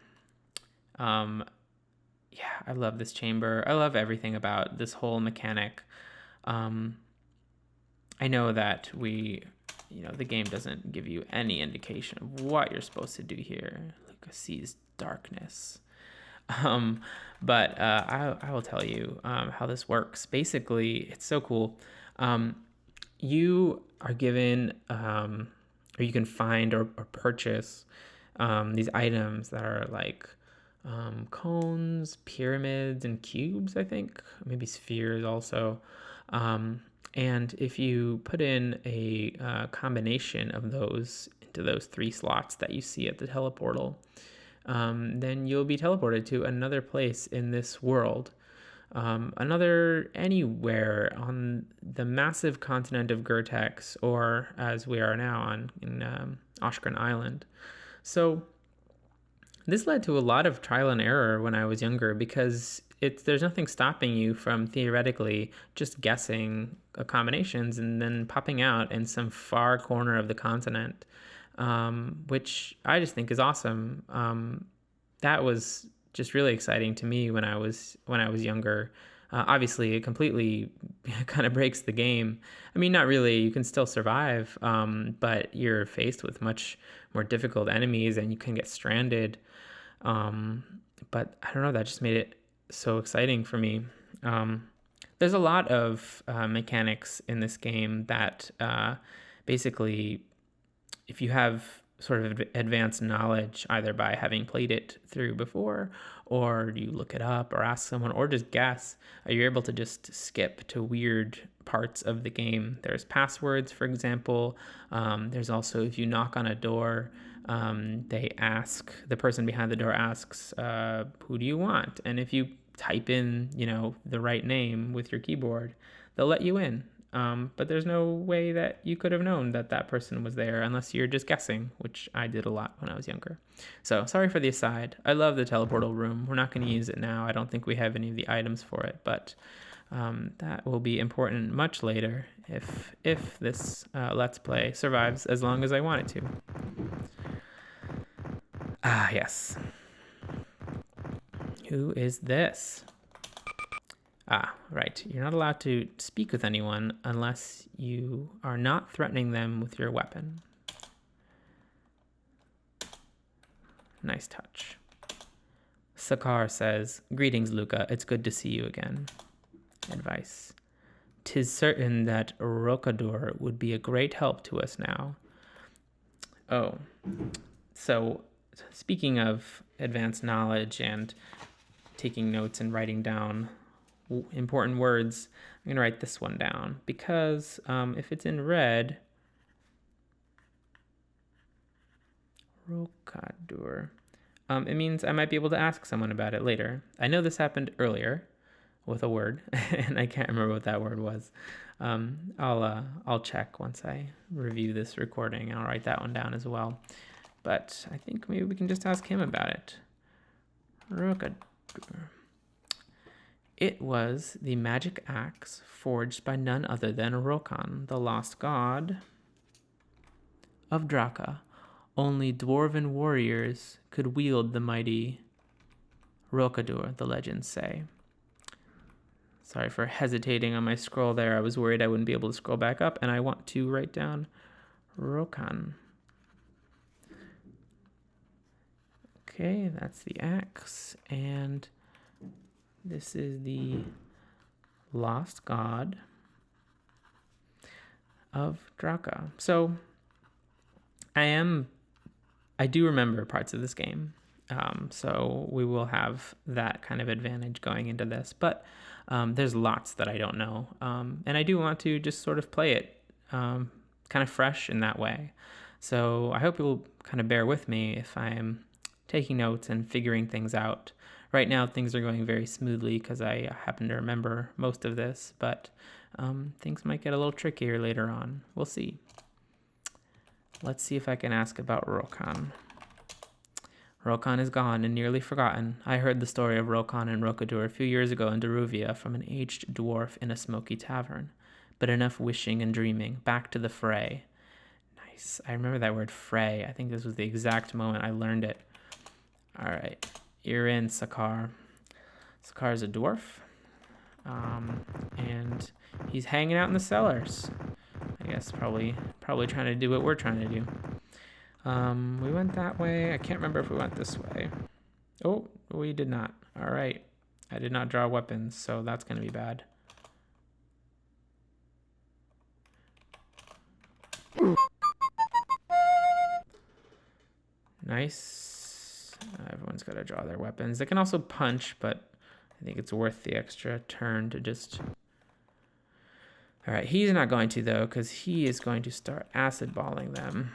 Yeah, I love this chamber. I love everything about this whole mechanic. I know that the game doesn't give you any indication of what you're supposed to do here. Luca sees darkness. But I will tell you how this works. Basically, it's so cool. You are given, or you can find or purchase these items that are like cones, pyramids, and cubes, I think. Maybe spheres also. And if you put in a combination of those into those 3 slots that you see at the teleportal, then you'll be teleported to another place in this world. Anywhere on the massive continent of Gertex, or as we are now in Oshgren Island. So this led to a lot of trial and error when I was younger, because there's nothing stopping you from theoretically just guessing combinations and then popping out in some far corner of the continent, which I just think is awesome. That was just really exciting to me when I was younger. Obviously, it completely kind of breaks the game. I mean, not really. You can still survive, but you're faced with much more difficult enemies, and you can get stranded. But I don't know, that just made it so exciting for me. There's a lot of mechanics in this game that basically, if you have sort of advanced knowledge, either by having played it through before, or you look it up or ask someone, or just guess, you're able to just skip to weird parts of the game. There's passwords, for example. There's also, if you knock on a door, the person behind the door asks, who do you want? And if you type in, the right name with your keyboard, they'll let you in. But there's no way that you could have known that person was there unless you're just guessing, which I did a lot when I was younger. So sorry for the aside. I love the teleportal room. We're not going to use it now. I don't think we have any of the items for it, but that will be important much later if this Let's Play survives as long as I want it to. Ah, yes. Who is this? Ah, right. You're not allowed to speak with anyone unless you are not threatening them with your weapon. Nice touch. Sakar says, "Greetings, Luca. It's good to see you again." Advice. "'Tis certain that Rokadur would be a great help to us now." Oh, so speaking of advanced knowledge and taking notes and writing down important words, I'm going to write this one down, because if it's in red, Rokadur, it means I might be able to ask someone about it later. I know this happened earlier, with a word, and I can't remember what that word was. I'll check once I review this recording. I'll write that one down as well. But I think maybe we can just ask him about it. It was the magic axe forged by none other than Rokan, the lost god of Draka. Only dwarven warriors could wield the mighty Rokadur, the legends say. Sorry for hesitating on my scroll there. I was worried I wouldn't be able to scroll back up, and I want to write down Rokan. Okay, that's the axe, and this is the lost god of Draka. So I do remember parts of this game. So we will have that kind of advantage going into this. But there's lots that I don't know. And I do want to just sort of play it kind of fresh in that way. So I hope you'll kind of bear with me if I'm taking notes and figuring things out. Right now, things are going very smoothly because I happen to remember most of this. But things might get a little trickier later on. We'll see. Let's see if I can ask about Rokan. Rokan is gone and nearly forgotten. I heard the story of Rokan and Rokadur a few years ago in Daruvia from an aged dwarf in a smoky tavern. But enough wishing and dreaming. Back to the fray. Nice. I remember that word fray. I think this was the exact moment I learned it. All right. You're in, Sakar. Sakar is a dwarf. And he's hanging out in the cellars. I guess probably trying to do what we're trying to do. We went that way. I can't remember if we went this way. Oh, we did not. All right. I did not draw weapons, so that's going to be bad. Nice. Everyone's got to draw their weapons. They can also punch, but I think it's worth the extra turn to just... All right, he's not going to, though, because he is going to start acid balling them.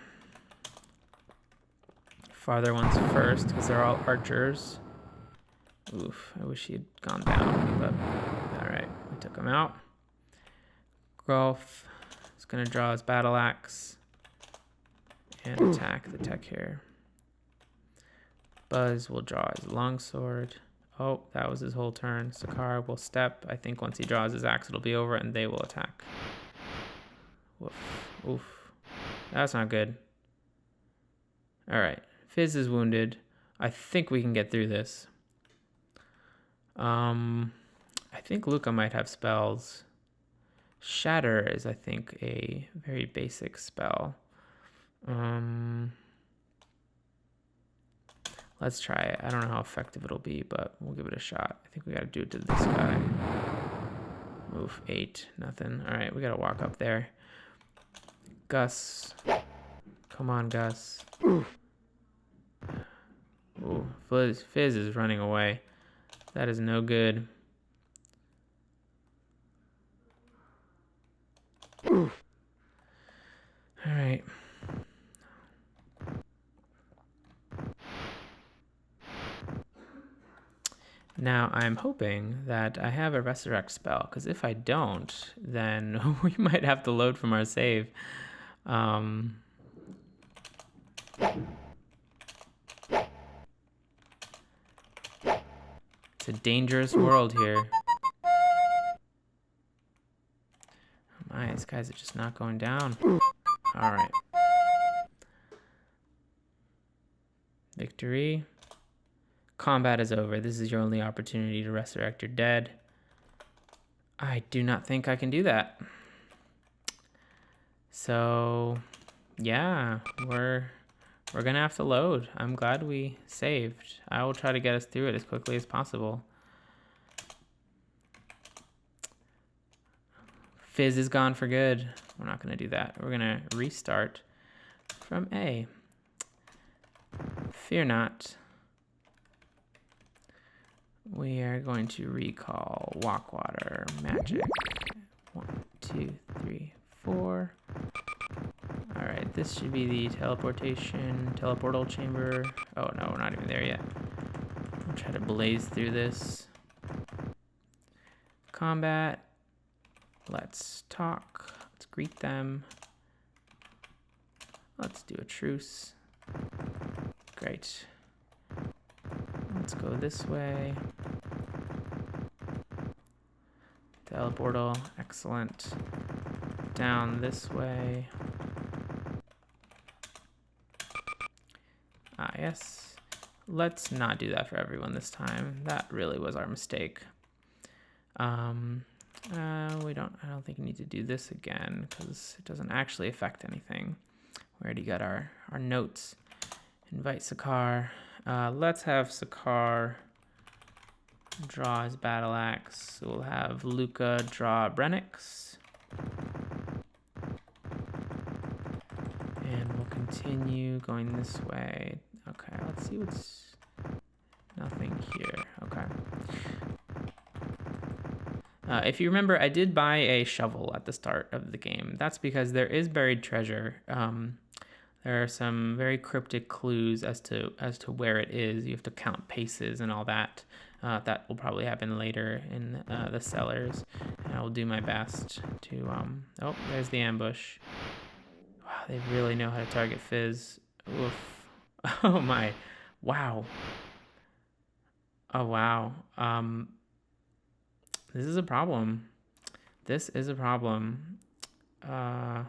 Farther ones first, because they're all archers. Oof, I wish he had gone down, but all right, we took him out. Grolf is going to draw his battle axe and attack the tech here. Buzz will draw his longsword. Oh, that was his whole turn. Sakar will step. I think once he draws his axe, it'll be over, and they will attack. Woof. Oof. That's not good. All right. Fizz is wounded. I think we can get through this. I think Luca might have spells. Shatter is, I think, a very basic spell. Let's try it. I don't know how effective it'll be, but we'll give it a shot. I think we got to do it to this guy. Move 8, nothing. All right, we got to walk up there. Gus. Come on, Gus. Ooh, Fizz is running away. That is no good. All right. Now, I'm hoping that I have a resurrect spell, because if I don't, then we might have to load from our save. It's a dangerous world here. Oh my, these guys are just not going down. All right. Victory. Combat is over. This is your only opportunity to resurrect your dead. I do not think I can do that. So, yeah, we're gonna have to load. I'm glad we saved. I will try to get us through it as quickly as possible. Fizz is gone for good. We're not gonna do that. We're gonna restart from A. Fear not. We are going to recall Walkwater Magic. 1, 2, 3, 4. All right, this should be the teleportal chamber. Oh no, we're not even there yet. I'll try to blaze through this. combat. Let's talk. Let's greet them. Let's do a truce. Great. Let's go this way. Teleportal, excellent. Down this way. Ah, yes. Let's not do that for everyone this time. That really was our mistake. I don't think we need to do this again because it doesn't actually affect anything. We already got our notes. Invite Sakar. Let's have Sakar draw his battle axe. We'll have Luca draw Brennix. And we'll continue going this way. Okay, let's see what's... Nothing here. Okay. If you remember, I did buy a shovel at the start of the game. That's because there is buried treasure. There are some very cryptic clues as to where it is. You have to count paces and all that. That will probably happen later in the cellars. And I will do my best to... Oh, there's the ambush. Wow, they really know how to target Fizz. Oof. Oh my. Wow. Oh wow. This is a problem. This is a problem. I'm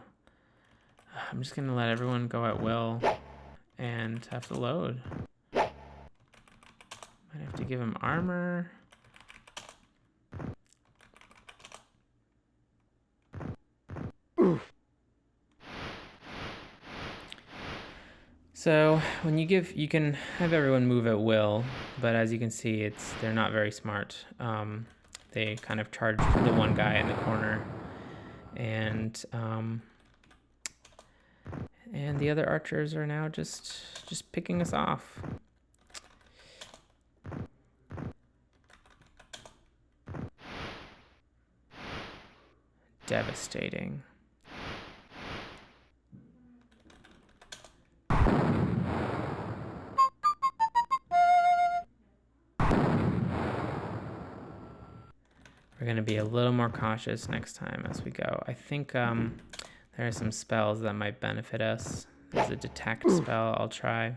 just gonna let everyone go at will and have to load. Might have to give him armor. So when you can have everyone move at will, but as you can see, they're not very smart. They kind of charged the one guy in the corner, and the other archers are now just picking us off. Devastating. We're going to be a little more cautious next time as we go. I think there are some spells that might benefit us. There's a detect spell I'll try.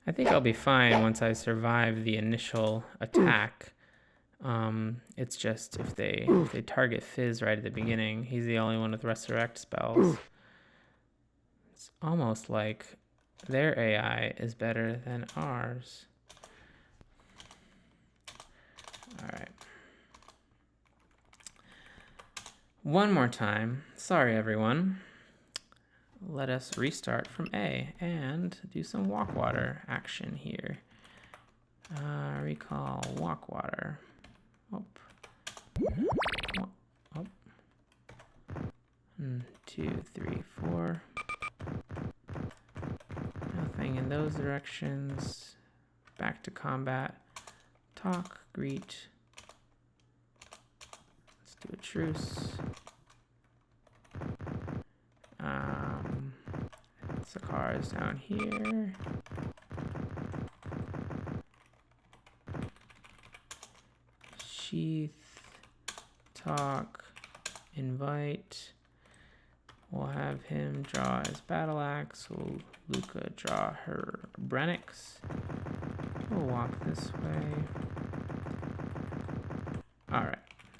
I think I'll be fine once I survive the initial attack. It's just if they target Fizz right at the beginning, he's the only one with resurrect spells. It's almost like their AI is better than ours. All right. One more time. Sorry, everyone. Let us restart from A and do some walk water action here. Recall walk water. Oh. 2, 3, 4. Nothing in those directions. Back to combat. Talk, greet. Let's do a truce. Sakar is down here. Sheath, talk, invite. We'll have him draw his battle axe. We'll Luca draw her Brennix. We'll walk this way. All right.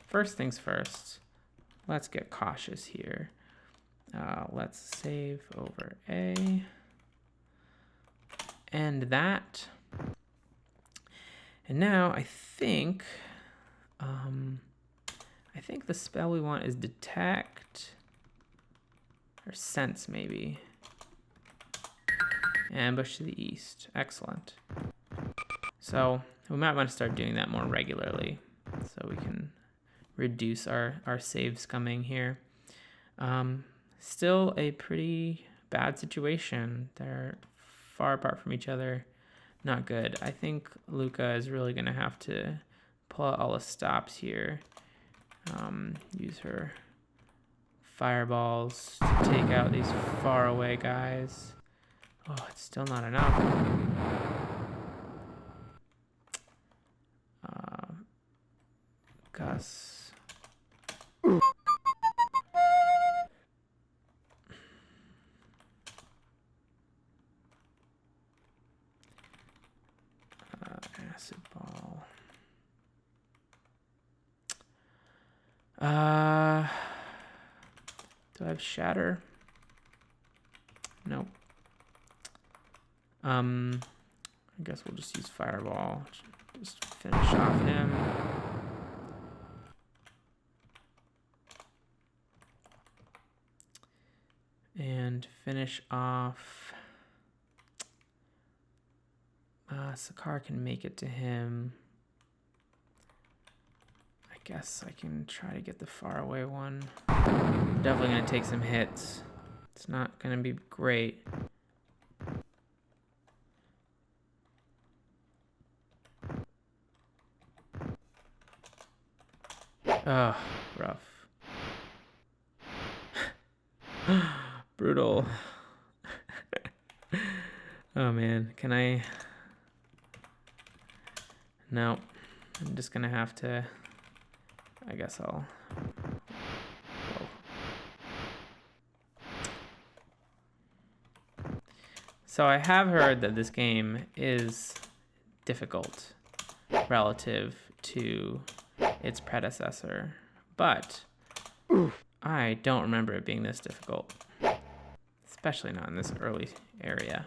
First things first. Let's get cautious here. Let's save over A. And that. And now I think the spell we want is detect or sense maybe. Ambush to the east. Excellent. So we might want to start doing that more regularly so we can reduce our saves coming here. Still a pretty bad situation. They're far apart from each other. Not good. I think Luca is really going to have to pull out all the stops here. Use her fireballs to take out these far away guys. Oh, it's still not enough. Gus. Acid ball. Do I have shatter? Nope. I guess we'll just use fireball. Just finish off him. And finish off. Sakar can make it to him. I guess I can try to get the far away one. Definitely gonna take some hits. It's not gonna be great. Oh, rough. Brutal. Oh man, can I? No, I'm just gonna have to. I guess I'll. Whoa. So I have heard that this game is difficult relative to its predecessor, but I don't remember it being this difficult, especially not in this early area.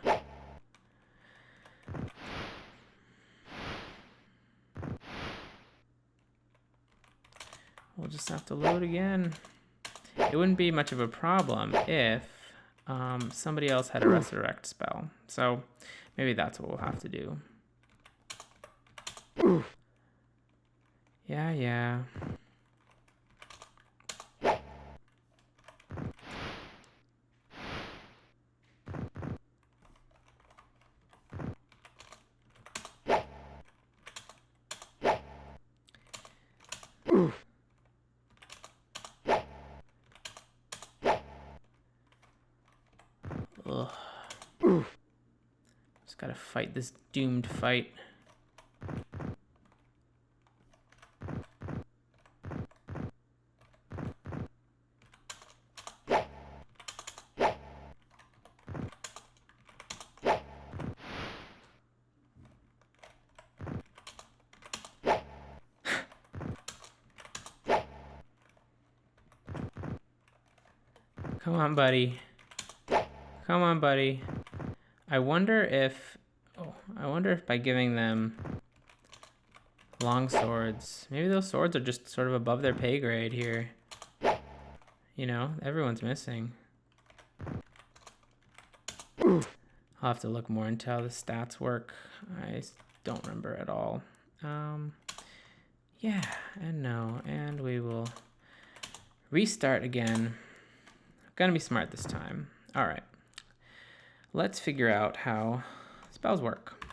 We'll just have to load again. It wouldn't be much of a problem if somebody else had a resurrect spell. So maybe that's what we'll have to do. Yeah. Ugh. Just gotta fight this doomed fight. Come on, buddy. Come on, buddy. I wonder if by giving them long swords, maybe those swords are just sort of above their pay grade here. You know, everyone's missing. I'll have to look more into how the stats work. I don't remember at all. Yeah, and no, and we will restart again. Gonna be smart this time. All right. Let's figure out how spells work.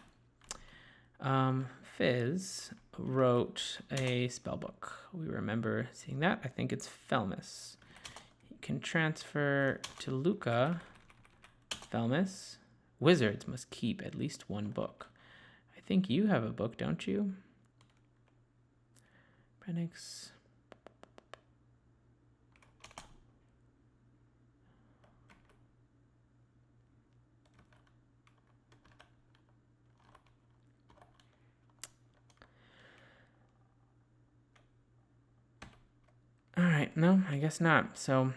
Fizz wrote a spell book. We remember seeing that. I think it's Felmis. You can transfer to Luca. Felmis. Wizards must keep at least one book. I think you have a book, don't you? Brenix. All right, no, I guess not. So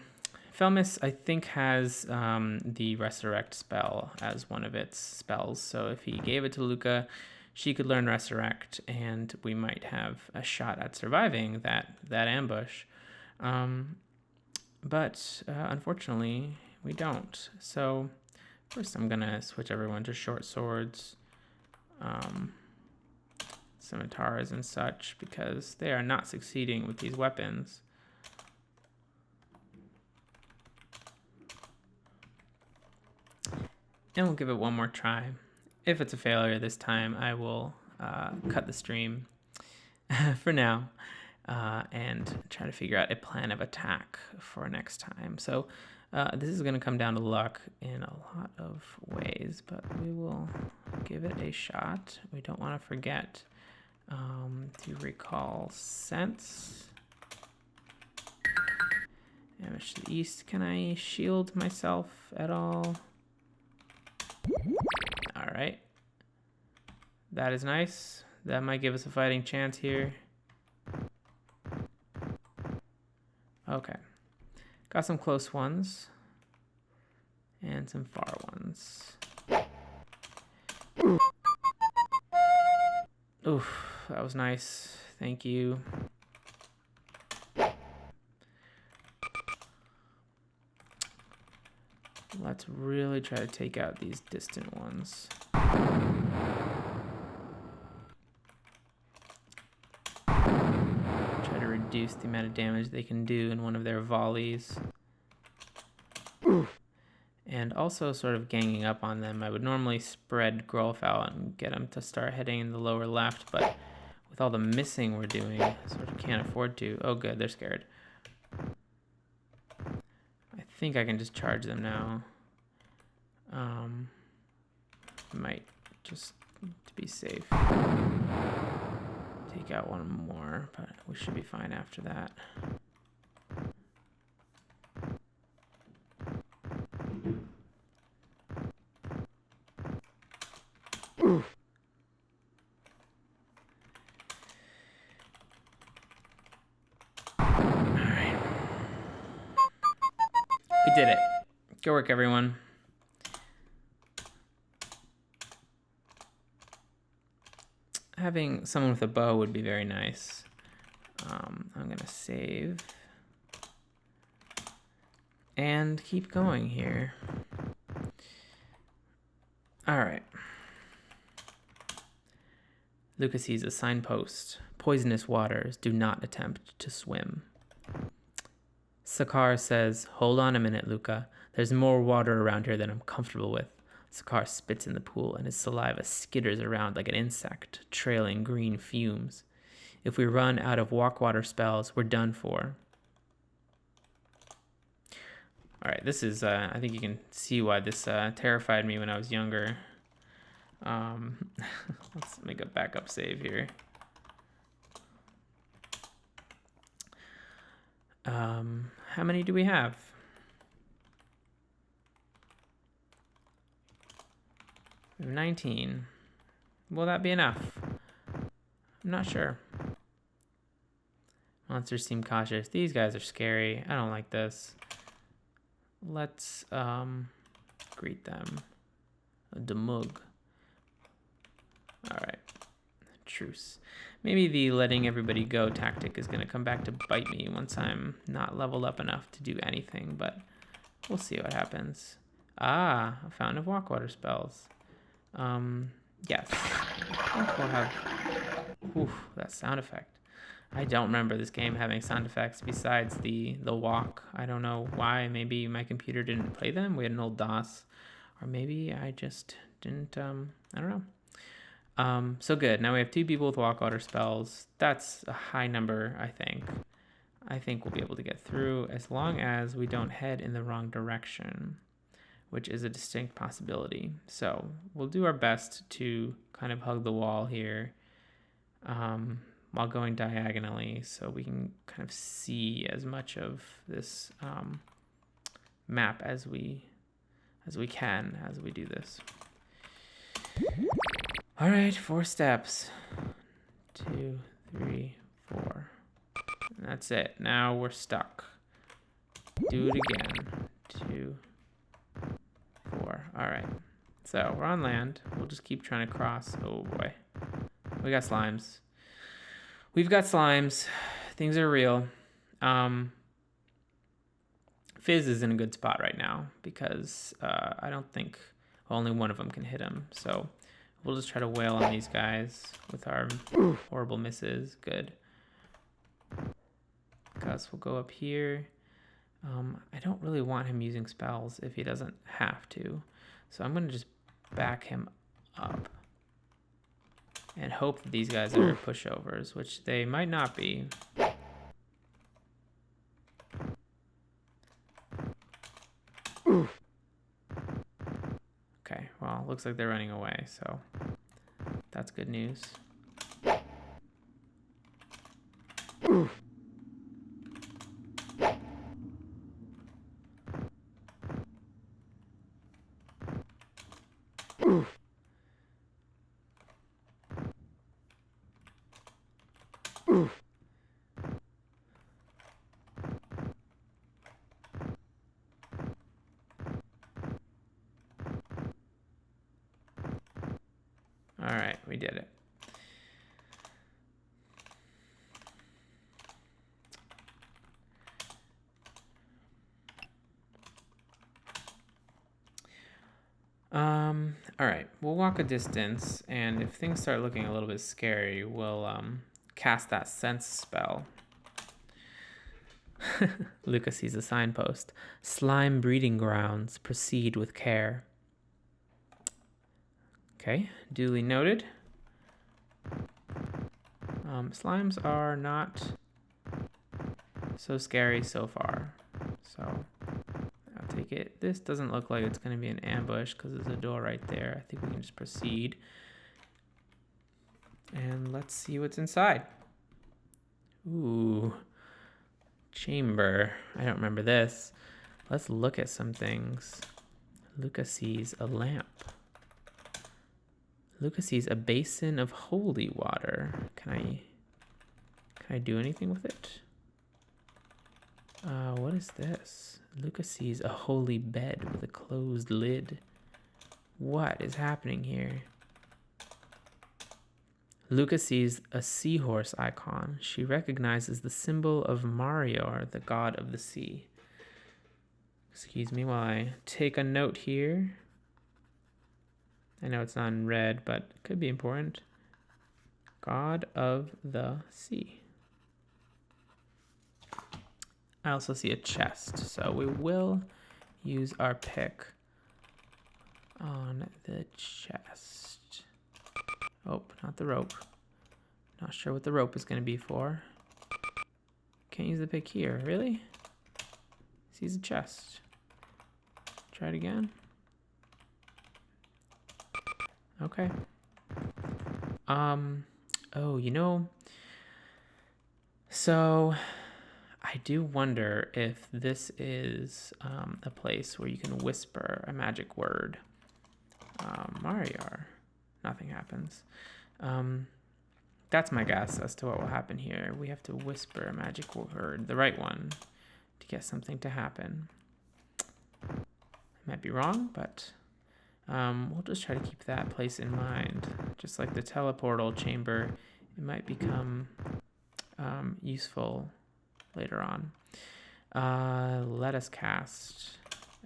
Felmis, I think, has the Resurrect spell as one of its spells. So if he gave it to Luca, she could learn Resurrect, and we might have a shot at surviving that ambush. But unfortunately, we don't. So first I'm going to switch everyone to short swords, scimitars and such, because they are not succeeding with these weapons. And we'll give it one more try. If it's a failure this time, I will cut the stream for now, and try to figure out a plan of attack for next time. So this is going to come down to luck in a lot of ways, but we will give it a shot. We don't want to forget to recall sense. Damage to the east. Can I shield myself at all? All right. That is nice. That might give us a fighting chance here. Okay. Got some close ones. And some far ones. Oof, that was nice. Thank you. Let's really try to take out these distant ones. Try to reduce the amount of damage they can do in one of their volleys. And also sort of ganging up on them. I would normally spread Grolf out and get them to start heading in the lower left, but with all the missing we're doing, I sort of can't afford to. Oh good, they're scared. I think I can just charge them now. Might just to be safe. Take out one more, but we should be fine after that. Alright. We did it. Good work, everyone. Having someone with a bow would be very nice. I'm going to save. And keep going here. Alright. Lucas sees a signpost. Poisonous waters. Do not attempt to swim. Sakar says, hold on a minute, Luca. There's more water around here than I'm comfortable with. Sakar spits in the pool, and his saliva skitters around like an insect, trailing green fumes. If we run out of walk water spells, we're done for. All right, this is, I think you can see why this terrified me when I was younger. Let's make a backup save here. How many do we have? We have 19. Will that be enough? I'm not sure. Monsters seem cautious. These guys are scary. I don't like this. Let's greet them. A demug. Alright. Truce. Maybe the letting everybody go tactic is going to come back to bite me once I'm not leveled up enough to do anything, but we'll see what happens. Ah, a fountain of walk water spells. Yes. I think we'll have... Oof, that sound effect. I don't remember this game having sound effects besides the walk. I don't know why. Maybe my computer didn't play them. We had an old DOS. Or maybe I just didn't, I don't know. So good. Now we have 2 people with walk water spells. That's a high number, I think. I think we'll be able to get through as long as we don't head in the wrong direction, which is a distinct possibility. So we'll do our best to kind of hug the wall here while going diagonally so we can kind of see as much of this map as we can as we do this. All right, 4 steps. 2, 3, 4. And that's it. Now we're stuck. Do it again. 2, 4. All right. So we're on land. We'll just keep trying to cross. Oh boy. We got slimes. We've got slimes. Things are real. Fizz is in a good spot right now because I don't think only one of them can hit him. So we'll just try to wail on these guys with our horrible misses. Good. Gus will go up here. I don't really want him using spells if he doesn't have to. So I'm going to just back him up and hope that these guys are pushovers, which they might not be. Okay, well, looks like they're running away, so that's good news. All right, we did it. All right, we'll walk a distance, and if things start looking a little bit scary, we'll cast that sense spell. Luca sees a signpost. Slime breeding grounds. Proceed with care. Okay, duly noted. Slimes are not so scary so far, so I'll take it. This doesn't look like it's going to be an ambush because there's a door right there. I think we can just proceed. And let's see what's inside. Ooh. Chamber. I don't remember this. Let's look at some things. Luca sees a lamp. Luca sees a basin of holy water. Can I do anything with it? What is this? Luca sees a holy bed with a closed lid. What is happening here? Luca sees a seahorse icon. She recognizes the symbol of Marior, the god of the sea. Excuse me while I take a note here. I know it's not in red, but it could be important. God of the sea. I also see a chest, so we will use our pick on the chest. Oh, not the rope. Not sure what the rope is going to be for. Can't use the pick here, really? Sees a chest. Try it again. Okay. Oh, you know, so I do wonder if this is a place where you can whisper a magic word. Mariar. Nothing happens. That's my guess as to what will happen here. We have to whisper a magic word, the right one, to get something to happen. I might be wrong, but we'll just try to keep that place in mind. Just like the teleportal chamber, it might become useful later on. Let us cast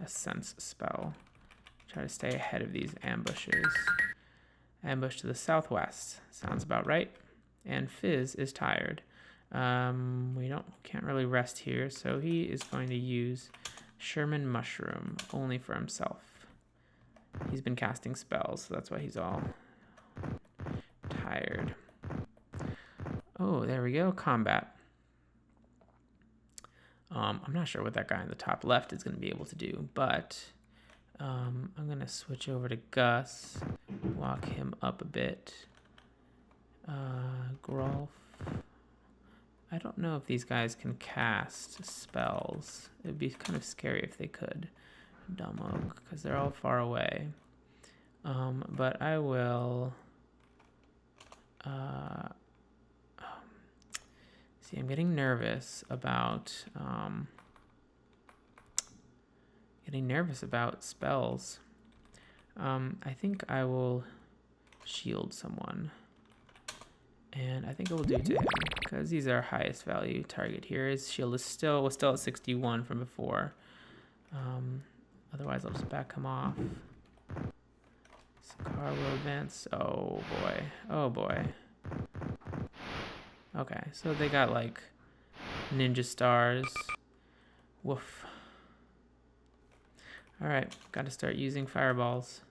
a sense spell. Try to stay ahead of these ambushes. Ambush to the southwest. Sounds about right. And Fizz is tired. We can't really rest here, so he is going to use Sherman Mushroom only for himself. He's been casting spells, so that's why he's all tired. Oh, there we go. Combat. I'm not sure what that guy in the top left is going to be able to do, but I'm going to switch over to Gus, walk him up a bit. Grolf. I don't know if these guys can cast spells. It would be kind of scary if they could. Dumog, because they're all far away. But I will... see, I'm getting nervous about... spells. I think I will shield someone. And I think I will do it to him, because he's our highest value target here. His shield was still at 61 from before. Otherwise, I'll just back him off. Sakara will advance. Oh boy. Oh boy. Okay, so they got like ninja stars. Woof. Alright, gotta start using fireballs.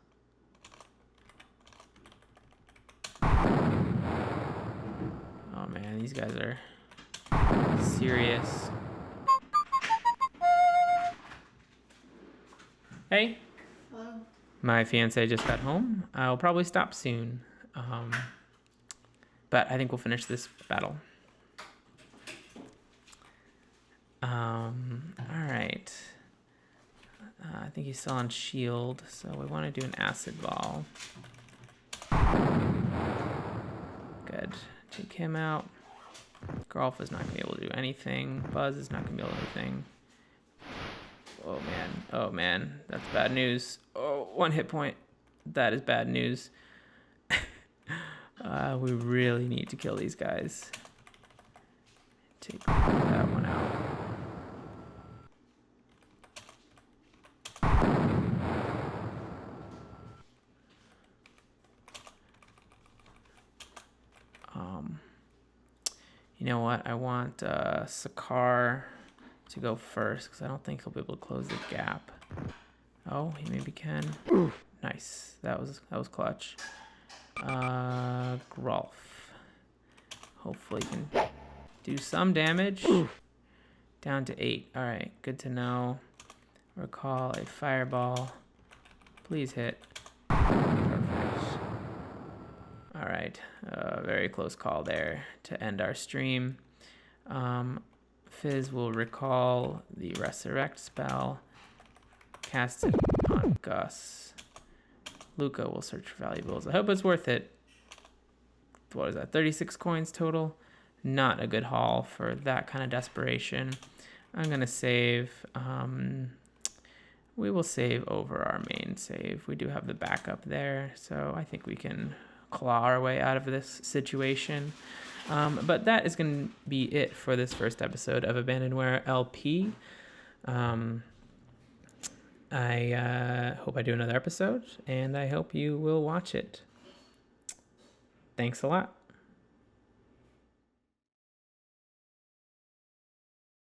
these guys are serious. Hey. Hello. My fiance just got home. I'll probably stop soon. But I think we'll finish this battle. All right. I think he's still on shield, so we want to do an acid ball. Good. Take him out. Golf is not going to be able to do anything. Buzz is not going to be able to do anything. Oh, man. Oh, man. That's bad news. Oh, 1 hit point. That is bad news. We really need to kill these guys. Take that one out. You know what? I want Sakar to go first because I don't think he'll be able to close the gap. Oh, he maybe can. Nice. That was clutch. Grolf. Hopefully he can do some damage. Down to 8. All right, good to know. Recall a fireball. Please hit. Perfect. All right, very close call there to end our stream. Fizz will recall the resurrect spell. Cast it on Gus. Luca will search for valuables. I hope it's worth it. What is that? 36 coins total. Not a good haul for that kind of desperation. I'm gonna save. We will save over our main save. We do have the backup there, so I think we can claw our way out of this situation. But that is going to be it for this first episode of Abandonware LP. I hope I do another episode, and I hope you will watch it. Thanks a lot.